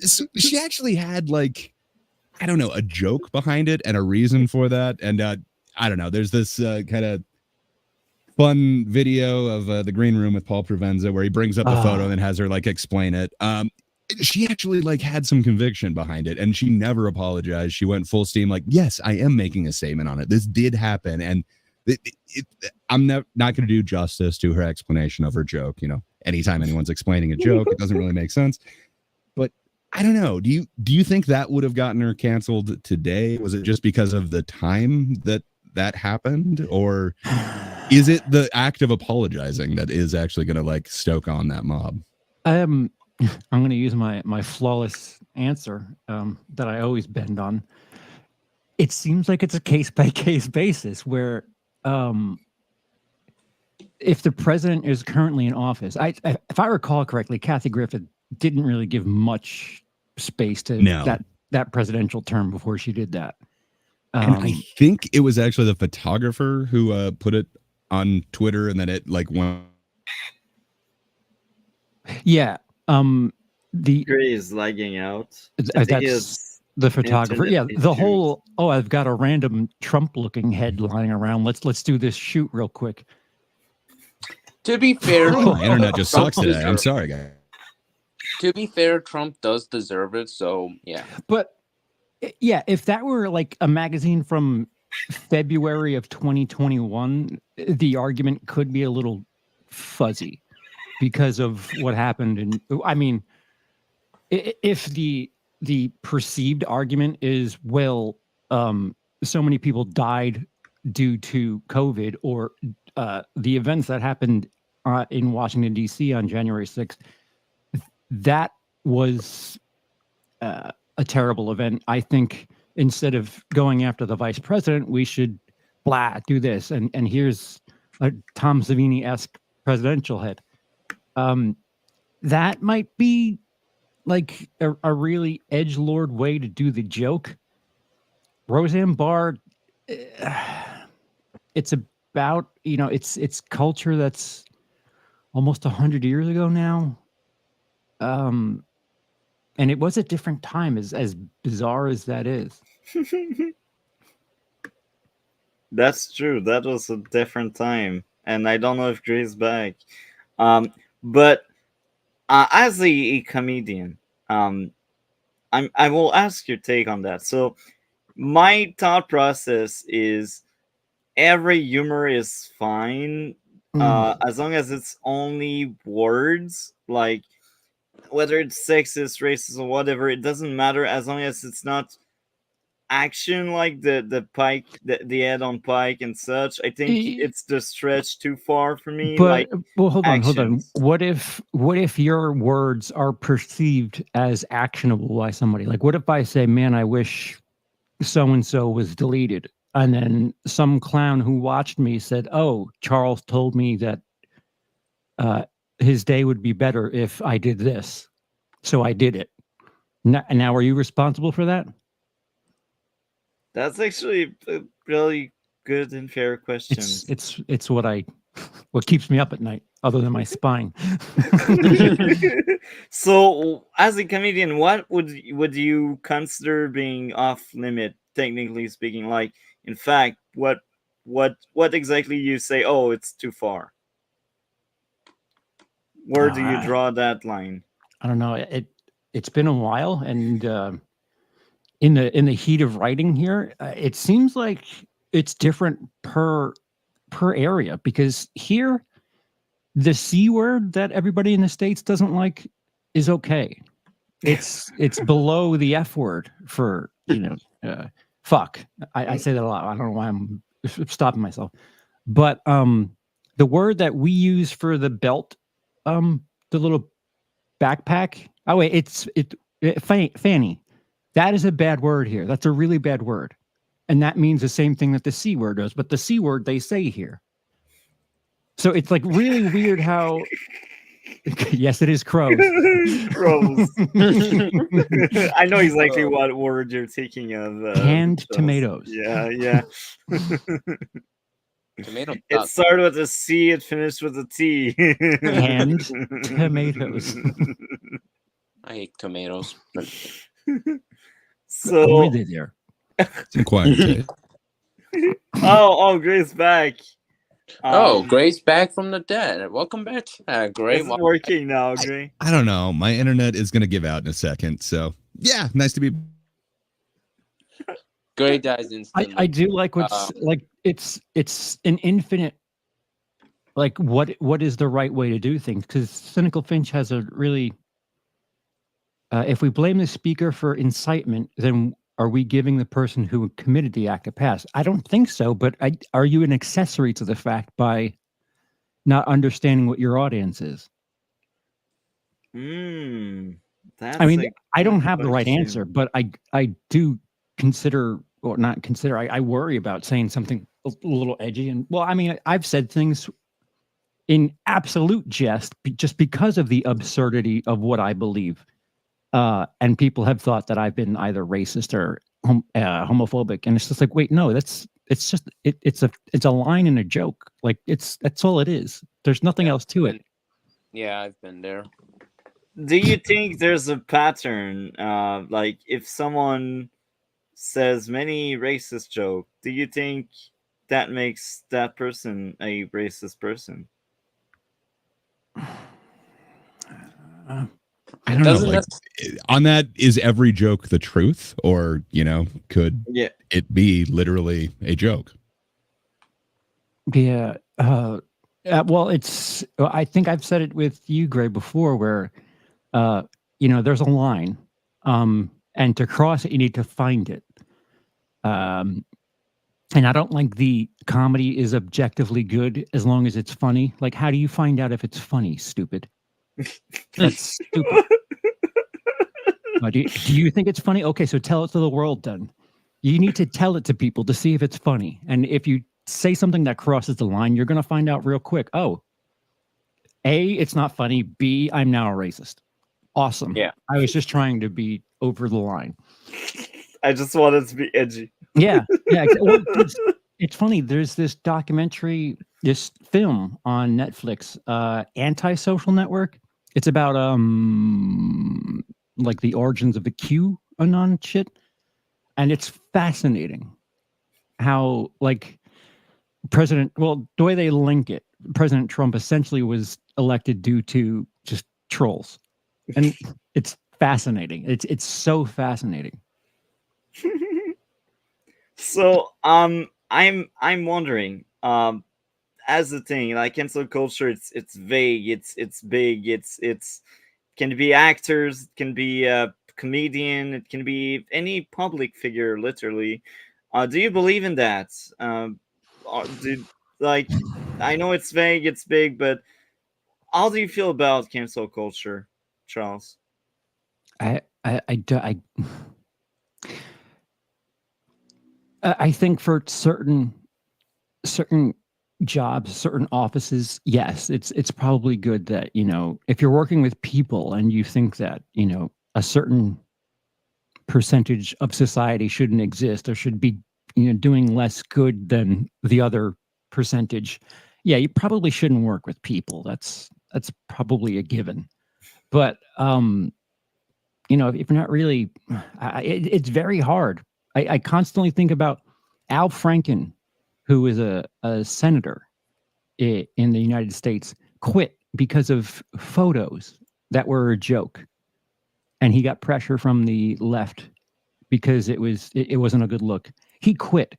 So she actually had like, I don't know, a joke behind it and a reason for that. And I don't know, there's this kind of fun video of the green room with Paul Provenza where he brings up the photo and has her like explain it. She actually like had some conviction behind it, and she never apologized. She went full steam like, yes, I am making a statement on it. This did happen, and I'm not going to do justice to her explanation of her joke. Anytime anyone's explaining a joke, it doesn't really make sense. But I don't know. Do you think that would have gotten her canceled today? Was it just because of the time that happened, or is it the act of apologizing that is actually going to like stoke on that mob? I'm going to use my flawless answer that I always bend on. It seems like it's a case by case basis where if the president is currently in office, if I recall correctly, Kathy Griffin didn't really give much space to that presidential term before she did that. And I think it was actually the photographer who put it on Twitter, and then it like went. Yeah. The Gray is lagging out. That's the photographer. Yeah. The whole. Oh, I've got a random Trump-looking head lying around. Let's do this shoot real quick. To be fair, my internet just sucks today. I'm sorry, guys. To be fair, Trump does deserve it. So yeah. But yeah, if that were like a magazine from February of 2021, the argument could be a little fuzzy because of what happened. And I mean, if the perceived argument is, well, so many people died due to COVID, or the events that happened in Washington, D.C. on January 6th, that was a terrible event. I think instead of going after the vice president, we should do this. And here's a Tom Savini-esque presidential head. That might be like a really edgelord way to do the joke. Roseanne Barr, it's about, it's culture that's almost 100 years ago now. And it was a different time, as bizarre as that is. That's true. That was a different time, and I don't know if Gray's back. But as a comedian, I will ask your take on that. So, my thought process is every humor is fine as long as it's only words, like whether it's sexist, racist, or whatever. It doesn't matter as long as it's not action, like the Pike, the head on Pike and such. I think it's the stretch too far for me. But like, hold actions. on. What if your words are perceived as actionable by somebody? Like, what if I say, "Man, I wish so and so was deleted," and then some clown who watched me said, "Oh, Charles told me that his day would be better if I did this, so I did it." Now, are you responsible for that? That's actually a really good and fair question. It's what keeps me up at night, other than my spine. So, as a comedian, what would you consider being off limit, technically speaking? Like, in fact, what exactly you say? Oh, it's too far. Where do you draw that line? I don't know. It's been a while, and in the heat of writing here, it seems like it's different per area, because here the C word that everybody in the States doesn't like is okay. It's below the F word for fuck. I say that a lot. I don't know why I'm stopping myself. But the word that we use for the belt, the little backpack. Oh wait, it's fanny. That is a bad word here. That's a really bad word. And that means the same thing that the C word does, but the C word they say here. So it's like really weird how yes, it is crows. Crows. I know exactly what word you're thinking of. Canned tomatoes. Yeah. Tomato. It started with a C, it finished with a T. Canned tomatoes. I hate tomatoes. So were they there? Quiet. Oh, Gray's back. Gray's back from the dead. Welcome back, Gray. It's working now, Gray. I don't know. My internet is going to give out in a second. So, yeah, nice to be. Gray dies instantly. I do like what's like. It's an infinite. Like, what is the right way to do things? Because Cynical Finch has a really. If we blame the speaker for incitement, then are we giving the person who committed the act a pass? I don't think so, but are you an accessory to the fact by not understanding what your audience is? I mean, I don't have the right answer, but I do consider, or not consider, I worry about saying something a little edgy. And, well, I mean, I've said things in absolute jest just because of the absurdity of what I believe. And people have thought that I've been either racist or homophobic, and it's just like, wait, no, it's a line in a joke. Like that's all it is. There's nothing else to it. Yeah, I've been there. Do you think there's a pattern? Like if someone says many racist jokes, do you think that makes that person a racist person? I don't know. Like, on that, is every joke the truth, or could it be literally a joke? Yeah. Well, I think I've said it with you, Gray, before, where there's a line, and to cross it, you need to find it. And I don't like the comedy is objectively good as long as it's funny. Like, how do you find out if it's funny? Stupid. That's stupid. Do you think it's funny? Okay, so tell it to the world then. You need to tell it to people to see if it's funny. And if you say something that crosses the line, you're going to find out real quick. Oh, A, it's not funny. B, I'm now a racist. awesome. Yeah. I was just trying to be over the line. I just wanted to be edgy. Yeah. Well, it's funny. There's this documentary, this film on Netflix, Anti-Social Network. It's about like the origins of the QAnon shit, and it's fascinating how like the way they link it, President Trump essentially was elected due to just trolls, and it's fascinating. It's so fascinating. So I'm wondering, as a thing, like cancel culture, it's vague, it's big, it's can be actors, it can be a comedian, it can be any public figure, literally. Do you believe in that? Like, I know it's vague, it's big, but how do you feel about cancel culture, Charles? I think for certain jobs, certain offices, yes, it's probably good that, if you're working with people and you think that, a certain percentage of society shouldn't exist or should be, doing less good than the other percentage, yeah, you probably shouldn't work with people. That's probably a given. But if you're not really, it's very hard. I constantly think about Al Franken, who is a senator in the United States, quit because of photos that were a joke, and he got pressure from the left because it wasn't a good look. He quit,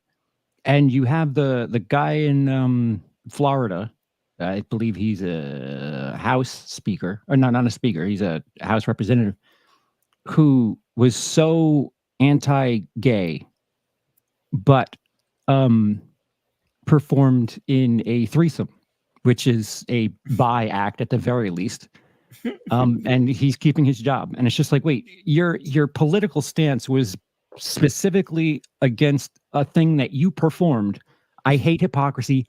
and you have the guy in Florida. I believe he's a House Speaker, or no, not a Speaker. He's a House Representative who was so anti-gay, but performed in a threesome, which is a bi act at the very least. And he's keeping his job. And it's just like, wait, your political stance was specifically against a thing that you performed. I hate hypocrisy.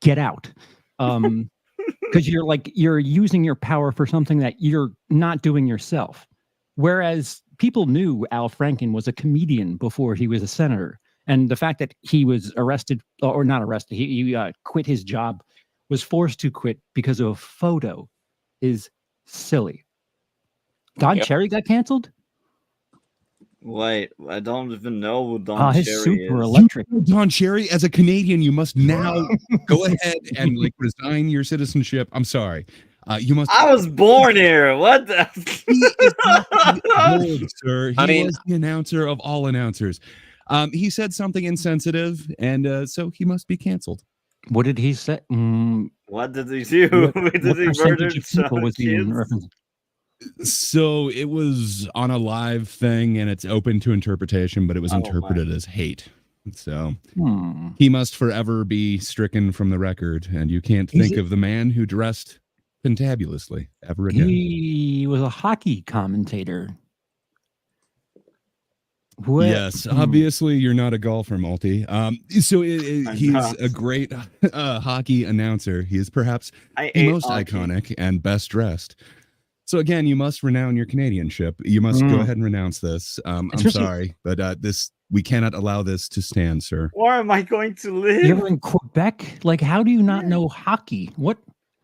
Get out. Because you're using your power for something that you're not doing yourself. Whereas people knew Al Franken was a comedian before he was a senator. And the fact that he was arrested, or not arrested, he quit his job, was forced to quit because of a photo, is silly. Don Cherry got canceled? Wait, I don't even know who Don Cherry is. Super electric. Don Cherry, as a Canadian, you must now go ahead and resign your citizenship. I'm sorry. You must. I was born here. What the? He is not old, sir. He was the announcer of all announcers. He said something insensitive, and so he must be canceled. What did he say? What did he do? Did he murder kids? So it was on a live thing, and it's open to interpretation, but it was interpreted as hate. So he must forever be stricken from the record, and you can't think of the man who dressed fantabulously ever again. He was a hockey commentator. Yes, obviously you're not a golfer, Multi. He's a great hockey announcer. He is perhaps the most iconic and best dressed. So again, you must renounce your Canadianship. You must go ahead and renounce this. I'm sorry, but we cannot allow this to stand, sir. Where am I going to live? You're in Quebec? Like, how do you not know hockey? What?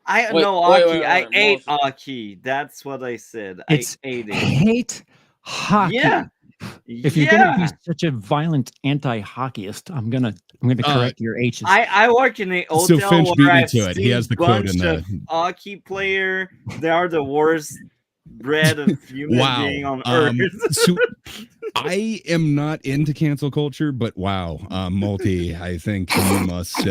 I know hockey. I ate hockey. That's what I said. I ate it. Hate hockey. Yeah. If you're gonna be such a violent anti-hockeyist, I'm gonna correct your H's. I work in a hotel. So Finch beat me to it. He has the quote in the hockey player. They are the worst breed of human being on earth. So I am not into cancel culture, but wow, Multi, I think you must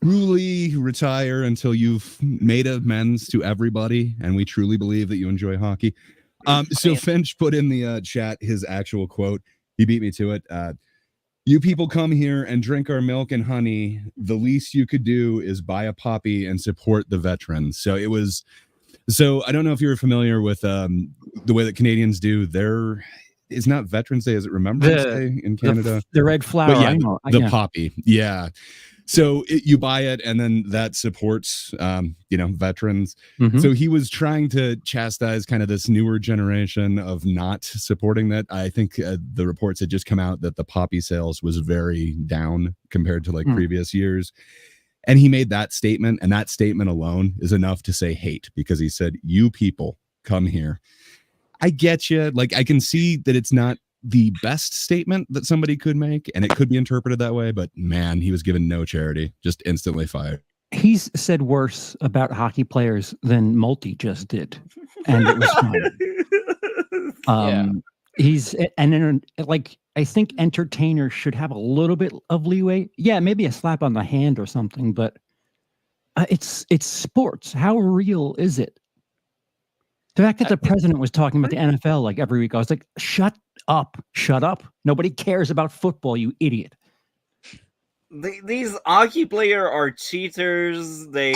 truly retire until you've made amends to everybody, and we truly believe that you enjoy hockey. So Finch put in the chat his actual quote. He beat me to it. You people come here and drink our milk and honey. The least you could do is buy a poppy and support the veterans. So it was. So I don't know if you're familiar with the way that Canadians do. It's not Veterans Day, is it Remembrance Day in Canada? The red flower. But yeah, the poppy. Yeah. So you buy it, and then that supports, veterans. Mhm. So he was trying to chastise kind of this newer generation of not supporting that. I think the reports had just come out that the poppy sales was very down compared to like previous years. And he made that statement, and that statement alone is enough to say hate, because he said, "You people come here." I get you. Like, I can see that it's not the best statement that somebody could make, and it could be interpreted that way, but man, he was given no charity, just instantly fired. He's said worse about hockey players than Multi just did, and it was fine. He's I think entertainers should have a little bit of leeway. Yeah, maybe a slap on the hand or something, but it's sports. How real is it? The fact that the president was talking about the NFL like every week, I was like, shut up. Nobody cares about football, you idiot. These hockey players are cheaters. They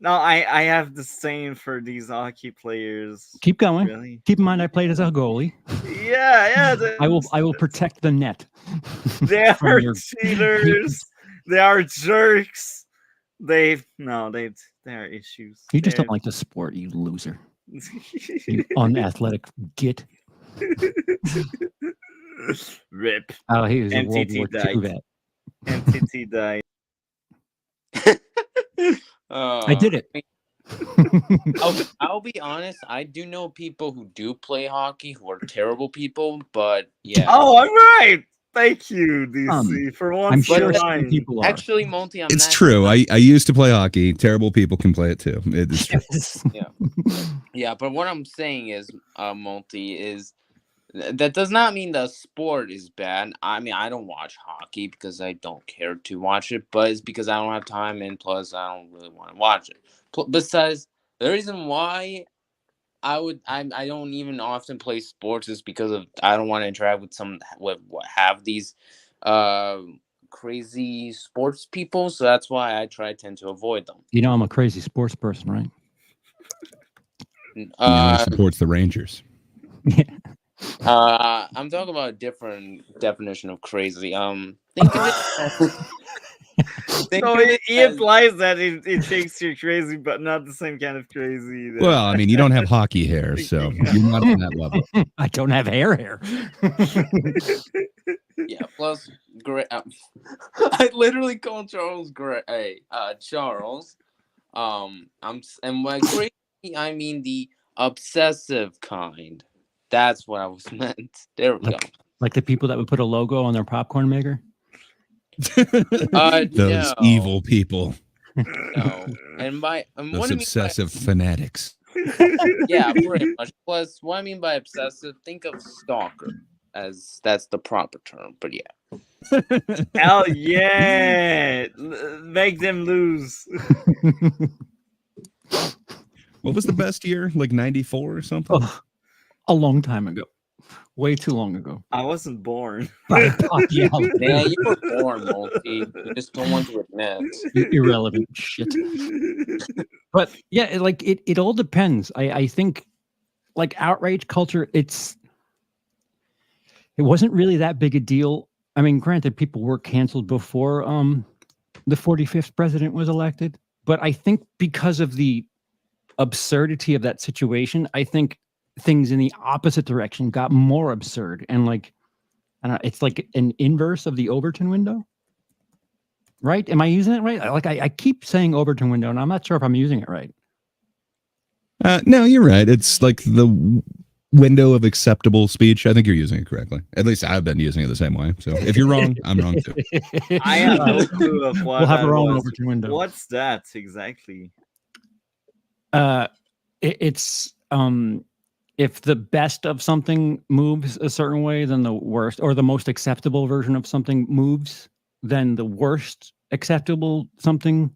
No, I have the same for these hockey players. Keep going. Really? Keep in mind I played as a goalie. Yeah. I will protect the net. They are cheaters. They are jerks. There are issues. You just don't like the sport, you loser. You unathletic git. Rip. Oh, he was a World War II vet. NTT died. I did it. I'll be honest. I do know people who do play hockey who are terrible people, but yeah. Oh, I'm right. Thank you, DC, for once. I'm sure some people are. Actually, Monty, it's true. I used to play hockey. Terrible people can play it too. It is true. Yeah, but what I'm saying is, Monty, is that does not mean the sport is bad. I mean, I don't watch hockey because I don't care to watch it, but it's because I don't have time, and plus I don't really want to watch it. Besides, the reason why I don't even often play sports is because of I don't want to interact with have these crazy sports people, so that's why I tend to avoid them. You know, I'm a crazy sports person, right? He supports the Rangers. Yeah. I'm talking about a different definition of crazy. Think of it. He implies that it thinks you're crazy, but not the same kind of crazy. Well, I mean, you don't have hockey hair, so you're not on that level. I don't have hair. Yeah. Plus, great. I literally called Charles Gray. Charles. And by crazy, I mean the obsessive kind. That's what I was meant. There we go. Like the people that would put a logo on their popcorn maker? Those evil people. No. And those obsessive fanatics. Yeah, pretty much. Plus, what I mean by obsessive, think of stalker, as that's the proper term. But yeah. Hell yeah! Make them lose. What was the best year? Like 94 or something? Oh, a long time ago. Way too long ago. I wasn't born. Yeah, you were born, Multi. You just don't want to admit. Irrelevant shit. But yeah, it all depends. I think like outrage culture, it wasn't really that big a deal. I mean, granted, people were canceled before the 45th president was elected, but I think because of the absurdity of that situation, I think things in the opposite direction got more absurd, and like, I don't know, it's like an inverse of the Overton window, right? Am I using it right? Like I keep saying Overton window, and I'm not sure if I'm using it right. No, you're right. It's like the window of acceptable speech. I think you're using it correctly. At least I've been using it the same way. So if you're wrong, I'm wrong too. I have no clue of what we'll have our own Overton window. What's that exactly? It's if the best of something moves a certain way, then the worst, or the most acceptable version of something moves, then the worst acceptable something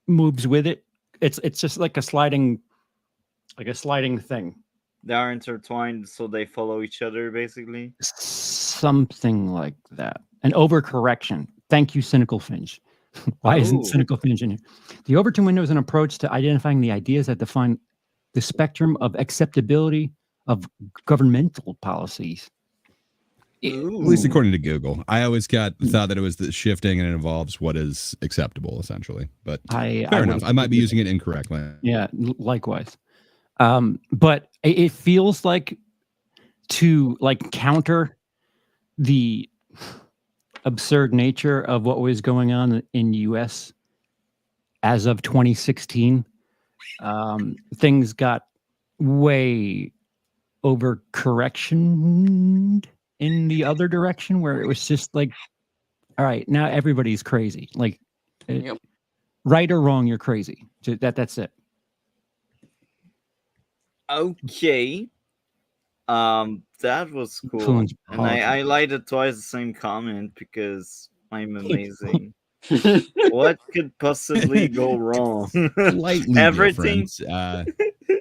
moves with it. It's just like a sliding thing. They are intertwined, so they follow each other, basically. Something like that. An overcorrection. Thank you, Cynical Finch. Why isn't Cynical Finch in here? The Overton window is an approach to identifying the ideas that define the spectrum of acceptability of governmental policies. least according to Google. I always thought that it was the shifting and it involves what is acceptable, essentially. But fair enough. I might be using it incorrectly. Yeah, likewise. But it feels like to counter the absurd nature of what was going on in U.S. as of 2016. Things got way overcorrection in the other direction, where it was just like, all right, now everybody's crazy. Like, right or wrong, you're crazy. That's it. Okay. That was cool. And I liked it twice the same comment because I'm amazing. What could possibly go wrong? Slightly everything.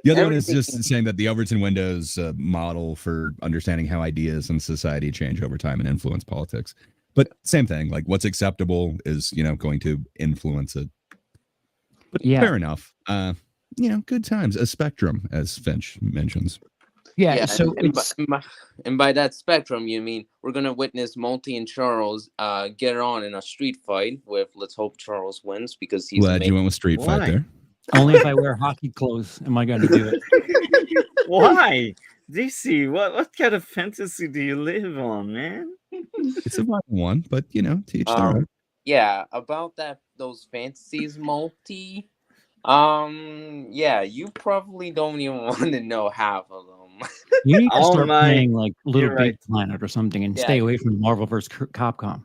The other one is just saying that the Overton window is a model for understanding how ideas in society change over time and influence politics. But same thing, like what's acceptable is, going to influence it. But fair enough. Good times, a spectrum, as Finch mentions. Yeah, so and by that spectrum, you mean we're gonna witness Multi and Charles get on in a street fight with. Let's hope Charles wins because he's. Glad you went with street fight there. Only if I wear hockey clothes am I going to do it. Why, DC? What kind of fantasy do you live on, man? It's a violent one, but to each their own. Yeah, about those fantasies, Multi. Yeah, you probably don't even want to know half of them. You need to start playing like Little Big Planet or something and stay away from Marvel vs. Capcom.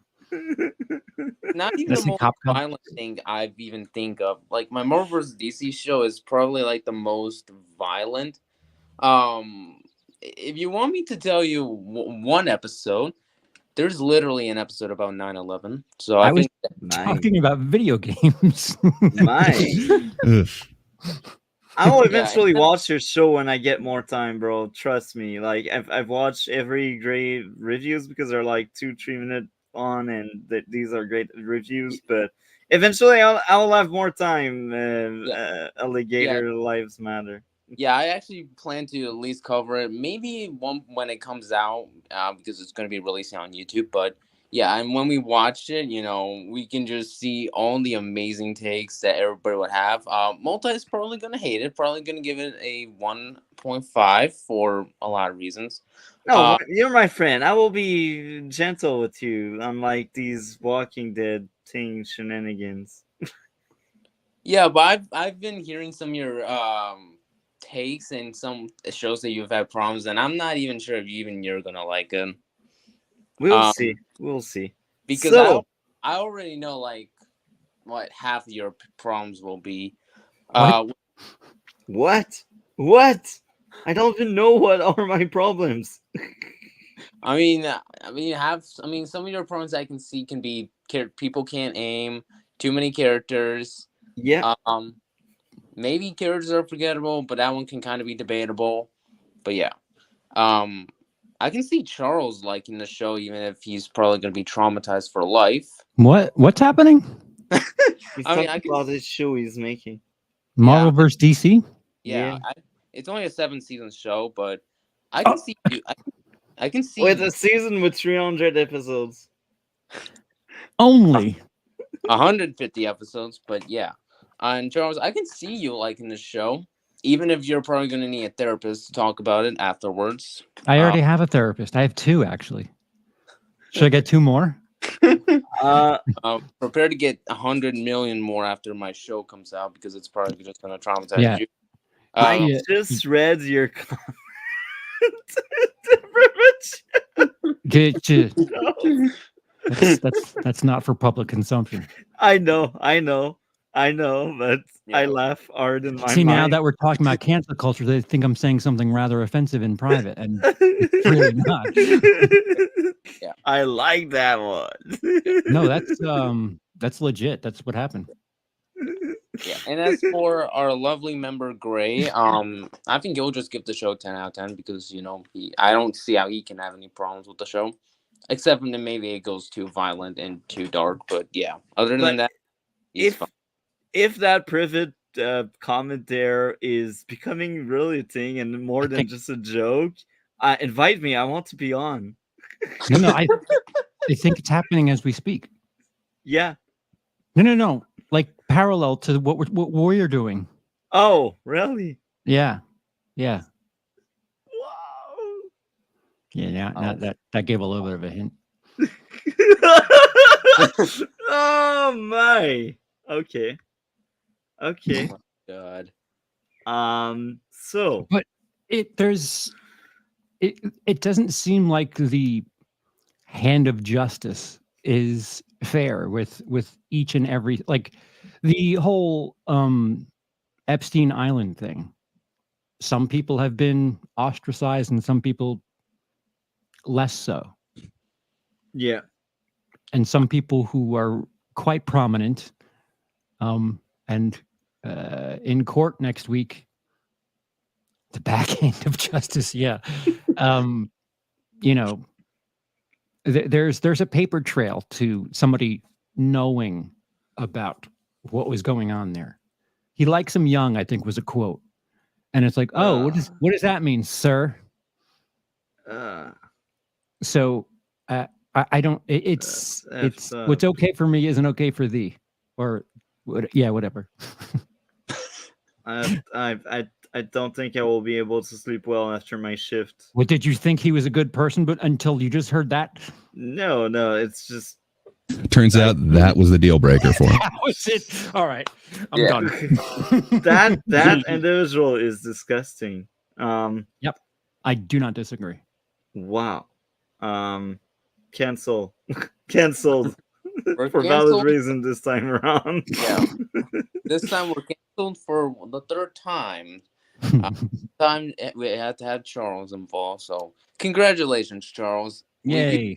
Not even the most violent thing I've even think of. Like my Marvel vs. DC show is probably like the most violent. If you want me to tell you one episode, there's literally an episode about 9/11. So I was talking about video games. I'll eventually watch your show when I get more time, bro. Trust me. Like I've watched every great reviews because they're like 2-3 minute on, and these are great reviews. But eventually, I'll have more time. Alligator Lives Matter. Yeah, I actually plan to at least cover it. Maybe one when it comes out, because it's going to be releasing on YouTube. But yeah, and when we watch it, we can just see all the amazing takes that everybody would have. Multi is probably going to hate it. Probably going to give it a 1.5 for a lot of reasons. No, you're my friend. I will be gentle with you, unlike these Walking Dead thing shenanigans. Yeah, but I've been hearing some of your takes and some shows that you've had problems, and I'm not even sure if you're gonna like it. We'll see. We'll see. Because I already know like what half of your problems will be. What? I don't even know what are my problems. I mean, some of your problems I can see can be people can't aim, too many characters. Yeah. Maybe characters are forgettable, but that one can kind of be debatable. But yeah. I can see Charles liking the show, even if he's probably going to be traumatized for life. What's happening? He's talking about this show he's making. Marvel vs. DC? Yeah. It's only a 7-season show, but I can see you. I can see with a season with 300 episodes. Only 150 episodes, but yeah. And Charles, I can see you liking the show. Even if you're probably going to need a therapist to talk about it afterwards. I already have a therapist. I have 2, actually. Should I get 2 more? Prepare to get 100 million more after my show comes out, because it's probably just going to traumatize you. I just read your comment. That's not for public consumption. I know, but I laugh hard in my mind. Now that we're talking about cancel culture, they think I'm saying something rather offensive in private, and it's really not. Yeah, I like that one. No, that's legit. That's what happened. Yeah, and as for our lovely member Gray, I think he'll just give the show 10 out of 10 because I don't see how he can have any problems with the show, except when maybe it goes too violent and too dark. But yeah, other than that, if that private comment there is becoming really a thing and more than just a joke, invite me. I want to be on. No, I think it's happening as we speak. Yeah. No. Like parallel to what we're doing. Oh, really? Yeah. Wow. Yeah. Now that gave a little bit of a hint. Oh my. Okay. Oh my God. So. But it doesn't seem like the hand of justice is fair with each and every, like the whole Epstein Island thing. Some people have been ostracized and some people less so. Yeah. And some people who are quite prominent and in court next week, the back end of justice. Yeah. You know, there's a paper trail to somebody knowing about what was going on there. He likes him young, I think was a quote. And it's like, oh, what does that mean, sir? So I don't. It's what's okay for me isn't okay for thee, or whatever. I don't think I will be able to sleep well after my shift. What, did you think he was a good person, but until you just heard that? No, it's just. Turns out that was the deal breaker for him. That was it. All right, I'm done. that individual is disgusting. Yep, I do not disagree. Wow. Canceled for valid reason this time around. Yeah. This time we're canceled for the third time. Time we had to have Charles involved. So congratulations, Charles. Yay.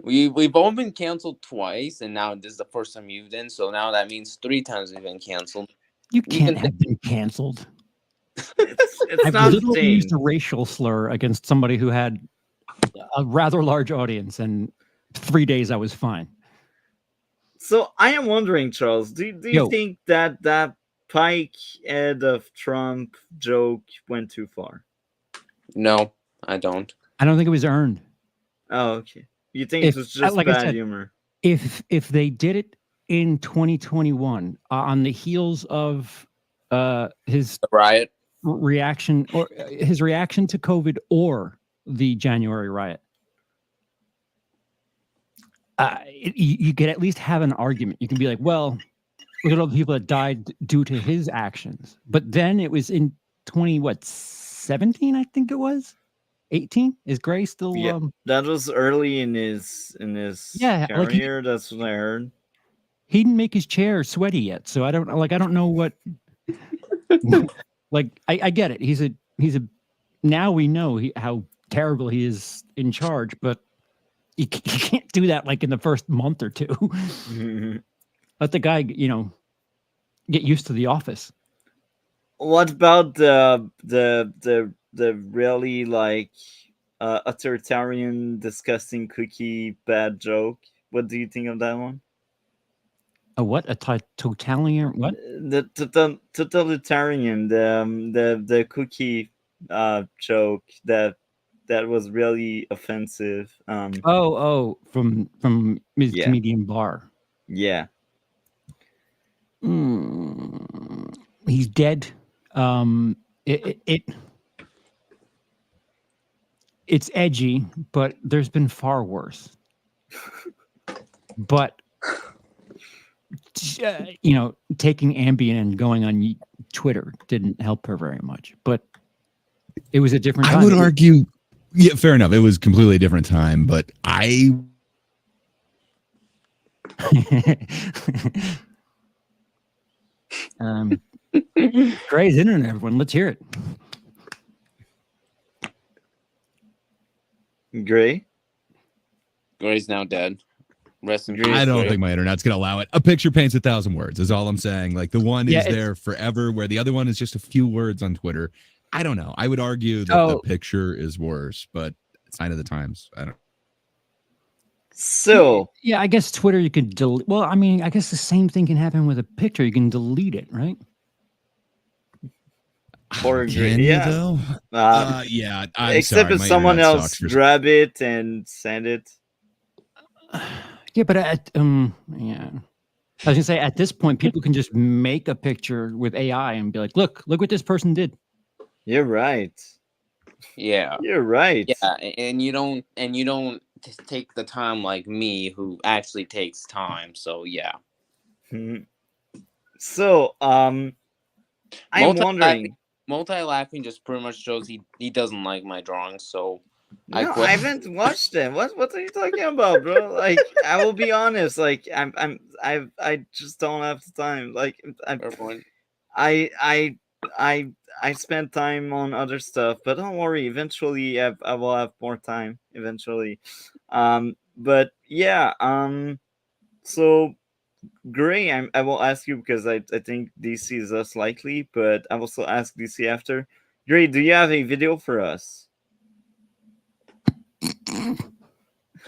We've all been canceled twice, and now this is the first time you've been. So now that means 3 times we've been canceled. You can't have been canceled. It's I've not literally used a racial slur against somebody who had a rather large audience, and 3 days I was fine. So I am wondering, Charles, do you think that Pike Ed of Trump joke went too far? No, I don't. I don't think it was earned. Oh, okay. You think it was just bad humor? If they did it in 2021 on the heels of his riot reaction, or his reaction to COVID, or the January riot, you could at least have an argument. You can be like, well, look at all the people that died due to his actions. But then it was in 17, I think it was. 18? Is Gray still? Yeah, that was early in his career. That's what I heard. He didn't make his chair sweaty yet, so I don't know what. Like I get it. He's a. Now we know how terrible he is in charge, but you can't do that like in the first month or two. Let the guy, get used to the office. What about the really like authoritarian, disgusting cookie bad joke? What do you think of that one? A what? A totalitarian? What? The totalitarian, the cookie joke that was really offensive. From Ms. Comedian Bar. Yeah. He's dead. It's edgy, but there's been far worse. But taking Ambien and going on Twitter didn't help her very much. But it was a different time. I would argue, yeah, fair enough. It was a completely different time, but Gray's internet, everyone. Let's hear it. Gray's now dead. Rest in peace. I don't think my internet's gonna allow it. A picture paints 1,000 words is all I'm saying. Like the one is there forever, where the other one is just a few words on Twitter. I don't know. I would argue that the picture is worse, but sign of the times. I don't. So yeah, I guess Twitter you can delete. Well, I mean, I guess the same thing can happen with a picture. You can delete it, right? Or can you though? Yeah. I'm except sorry, if my someone internet else sucks for grab it and send it. Yeah, but yeah. I was gonna say at this point, people can just make a picture with AI and be like, look what this person did. You're right. Yeah. You're right. Yeah, and you don't take the time like me, who actually takes time. So yeah. So I'm wondering. Multi-laughing just pretty much shows he doesn't like my drawings. So No, I haven't watched them. What are you talking about, bro? Like, I will be honest. Like, I just don't have the time. Like, I spend time on other stuff, but don't worry. Eventually, I will have more time. Eventually, but yeah. So Gray, I will ask you because I think DC is less likely, but I will also ask DC after. Gray, do you have a video for us?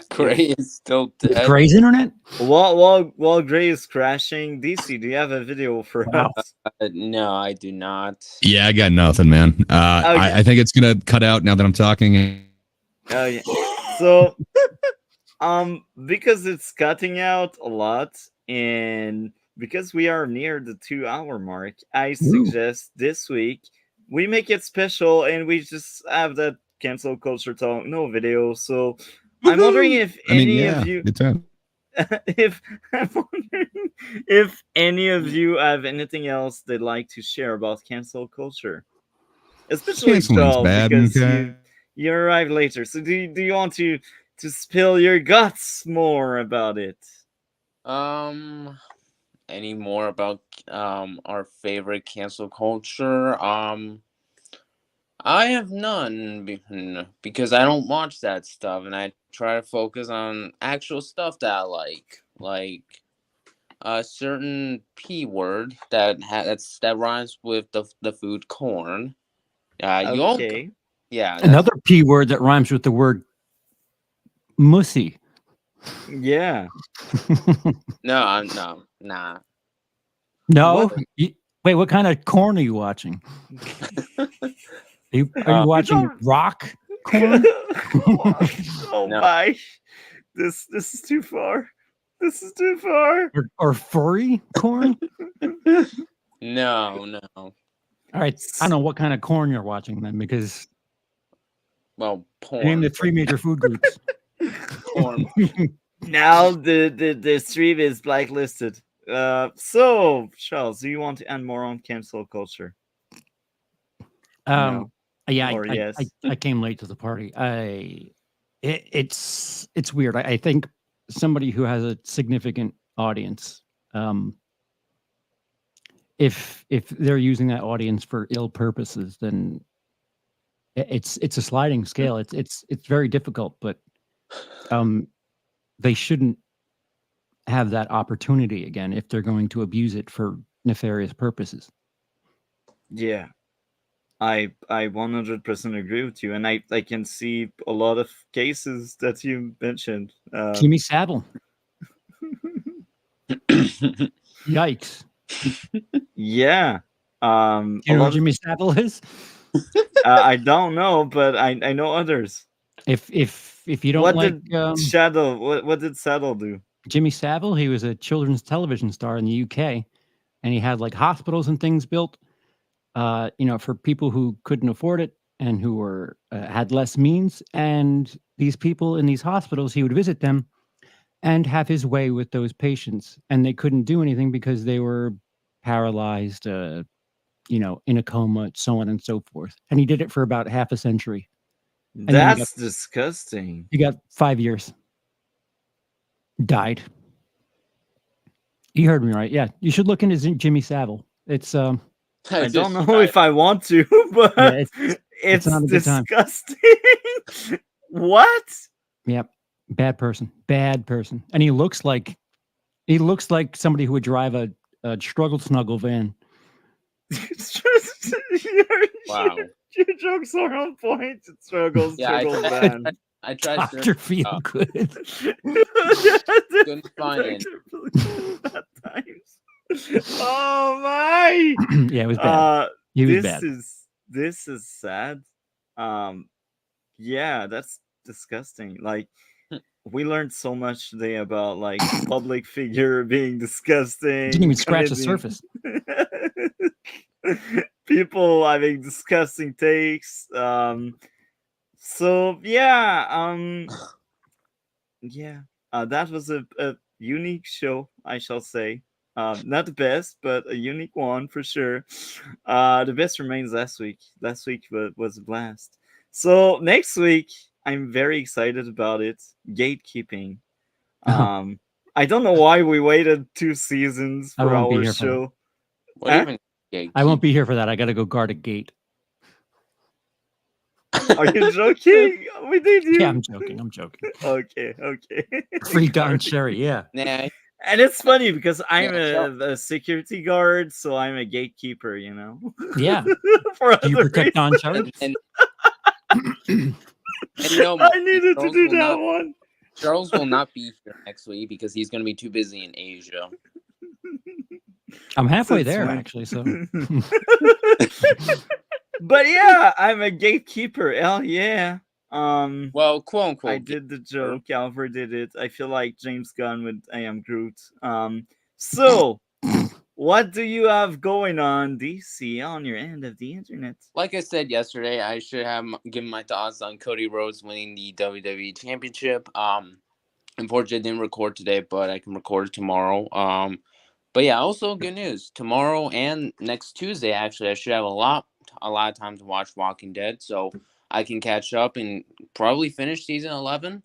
Gray is still dead. Gray's internet? While Gray is crashing, DC, do you have a video for us? No, I do not. Yeah, I got nothing, man. Okay. I think it's gonna cut out now that I'm talking. Oh yeah. So, because it's cutting out a lot, and because we are near the 2-hour mark, I suggest this week we make it special and we just have that cancel culture talk, no video. So I'm wondering if any of you, if I'm wondering if any of you have anything else they'd like to share about cancel culture, especially Charles, because you arrived later. So do you want to spill your guts more about it? Any more about our favorite cancel culture? I have none because I don't watch that stuff, and I try to focus on actual stuff that I like a certain P word that rhymes with the food corn. Okay. Yeah. Another P word that rhymes with the word mussy. Yeah. Nah. No. Wait, what kind of corn are you watching? Are you watching rock corn? Oh no. My! This is too far. This is too far. Or furry corn? No. All right, I don't know what kind of corn you're watching then, because porn. Name the 3 major food groups. Porn. Now the stream is blacklisted. So Charles, do you want to end more on cancel culture? No. Yeah, yes. I came late to the party. It's weird. I think somebody who has a significant audience, if they're using that audience for ill purposes, then it's a sliding scale. It's very difficult, but they shouldn't have that opportunity again if they're going to abuse it for nefarious purposes. Yeah. I 100% agree with you, and I can see a lot of cases that you mentioned. Jimmy Savile. Yikes. Yeah. You know who Jimmy Savile is? I don't know, but I know others. If you don't what did Savile do? Jimmy Savile, he was a children's television star in the UK, and he had like hospitals and things built. For people who couldn't afford it and who were had less means, and these people in these hospitals, he would visit them and have his way with those patients, and they couldn't do anything because they were paralyzed, in a coma, so on and so forth. And he did it for about half a century. And that's disgusting. He got 5 years. Died. You heard me right. Yeah, you should look into Jimmy Savile. It's I don't know if I want to, but yeah, it's not a disgusting. What? Yep. Bad person. And he looks like somebody who would drive a struggle snuggle van. Wow. Your jokes are on point. It struggles struggle van. I tried Dr. Feel Good. Couldn't find it. Oh my! Yeah, it was bad. He was this bad. this is sad. Yeah, that's disgusting. Like, we learned so much today about like public figure being disgusting. Didn't even scratch the surface. People having disgusting takes. So yeah, yeah. That was a unique show, I shall say. Not the best, but a unique one for sure. The best remains last week. Last week was a blast. So next week, I'm very excited about it. Gatekeeping. I don't know why we waited 2 seasons for our show. What even? I won't be here for that. I got to go guard a gate. Are you joking? We did you? Yeah, I'm joking. Okay. Free Don Cherry, yeah. Nah. And it's funny because I'm a security guard, so I'm a gatekeeper, you know? Yeah. For Do you protect Don Cherry? And you know, I needed to do that one. Charles will not be here next week because he's going to be too busy in Asia. I'm halfway there, actually, so. But yeah, I'm a gatekeeper. Hell yeah. Well, quote unquote. I did the joke. Alfred did it. I feel like James Gunn with I Am Groot. So what do you have going on, DC, on your end of the internet? Like I said yesterday, I should have given my thoughts on Cody Rhodes winning the WWE Championship. Unfortunately, I didn't record today, but I can record it tomorrow. But yeah, also good news. Tomorrow and next Tuesday, actually, I should have a lot of time to watch Walking Dead, so I can catch up and probably finish season 11.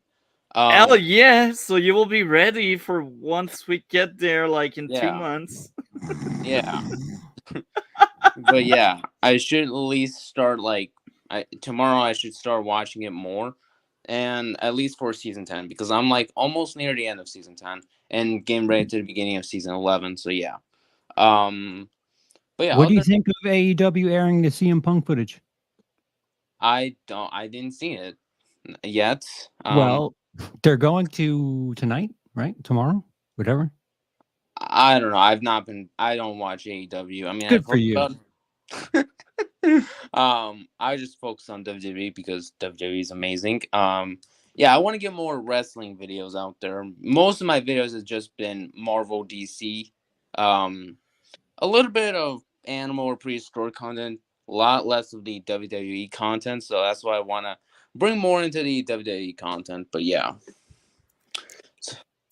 Hell yeah! So you will be ready for once we get there, like in 2 months. Yeah. But yeah, I should at least start tomorrow. I should start watching it more, and at least for season 10 because I'm like almost near the end of season 10 and getting ready to the beginning of season 11. So yeah. But yeah, what do you think of AEW airing the CM Punk footage? I didn't see it yet. Well, they're going to tonight, right? Tomorrow, whatever. I don't know. I don't watch AEW. I mean, good for you. I just focus on WWE because WWE is amazing. Yeah, I want to get more wrestling videos out there. Most of my videos have just been Marvel, DC, a little bit of animal or prehistoric content, a lot less of the WWE content. So that's why I want to bring more into the WWE content. But yeah.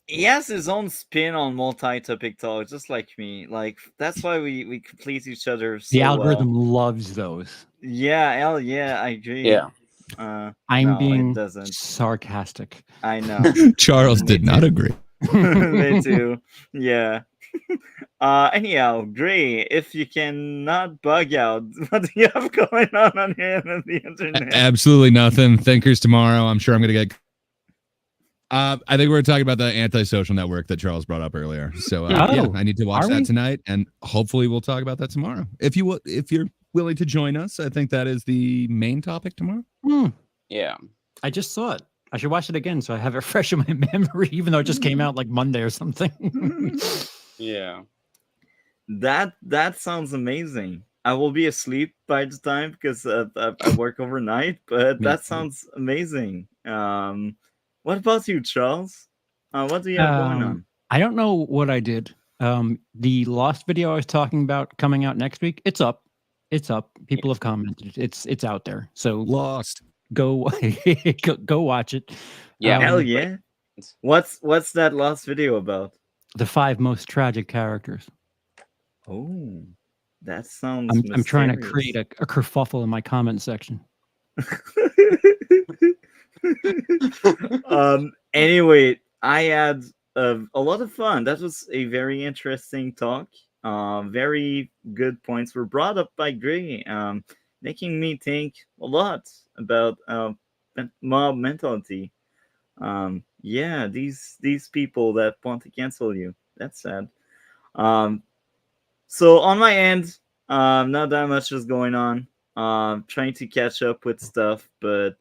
He has his own spin on multi-topic talk, just like me. Like that's why we complete each other so the algorithm loves those. Yeah, hell yeah, I agree. Yeah. I'm being sarcastic. I know. Charles did not agree. Me too. Yeah. Anyhow, Gray, if you cannot bug out, what do you have going on here on the internet? Absolutely nothing. Thinkers tomorrow. I'm sure I'm going to get. I think we're talking about the antisocial network that Charles brought up earlier. So yeah, I need to watch that tonight, and hopefully we'll talk about that tomorrow. If you're willing to join us, I think that is the main topic tomorrow. Yeah, I just saw it. I should watch it again so I have it fresh in my memory, even though it just came out like Monday or something. Yeah, that sounds amazing. I will be asleep by the time because I work overnight, but that sounds amazing. What about you, Charles? What do you have going on? I don't know what I did. The Lost video I was talking about coming out next week. It's up. People have commented. It's out there. So Lost. Go watch it. Yeah, hell yeah. What's that Lost video about? The 5 most tragic characters. Oh, that sounds. I'm trying to create a kerfuffle in my comment section. Anyway, I had a lot of fun. That was a very interesting talk. Very good points were brought up by Gray, making me think a lot about mob mentality. Yeah, these people that want to cancel you. That's sad. So on my end, not that much is going on. Trying to catch up with stuff, but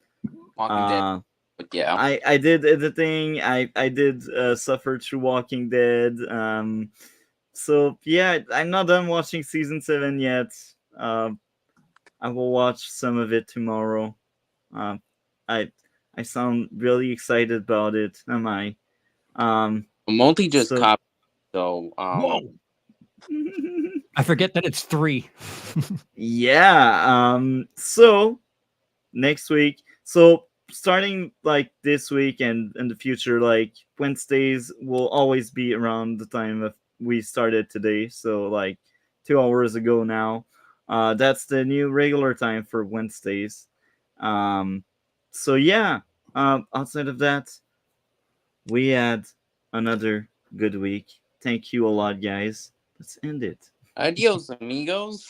yeah, I did editing. I did suffer through Walking Dead. So yeah, I'm not done watching season 7 yet. I will watch some of it tomorrow. I I sound really excited about it. Am I? Monty just so... copied. So Whoa. I forget that it's 3. Yeah. So next week. So starting like this week and in the future, like Wednesdays will always be around the time of we started today. So like 2 hours ago now. That's the new regular time for Wednesdays. So yeah. Outside of that, we had another good week. Thank you a lot, guys. Let's end it. Adios, amigos.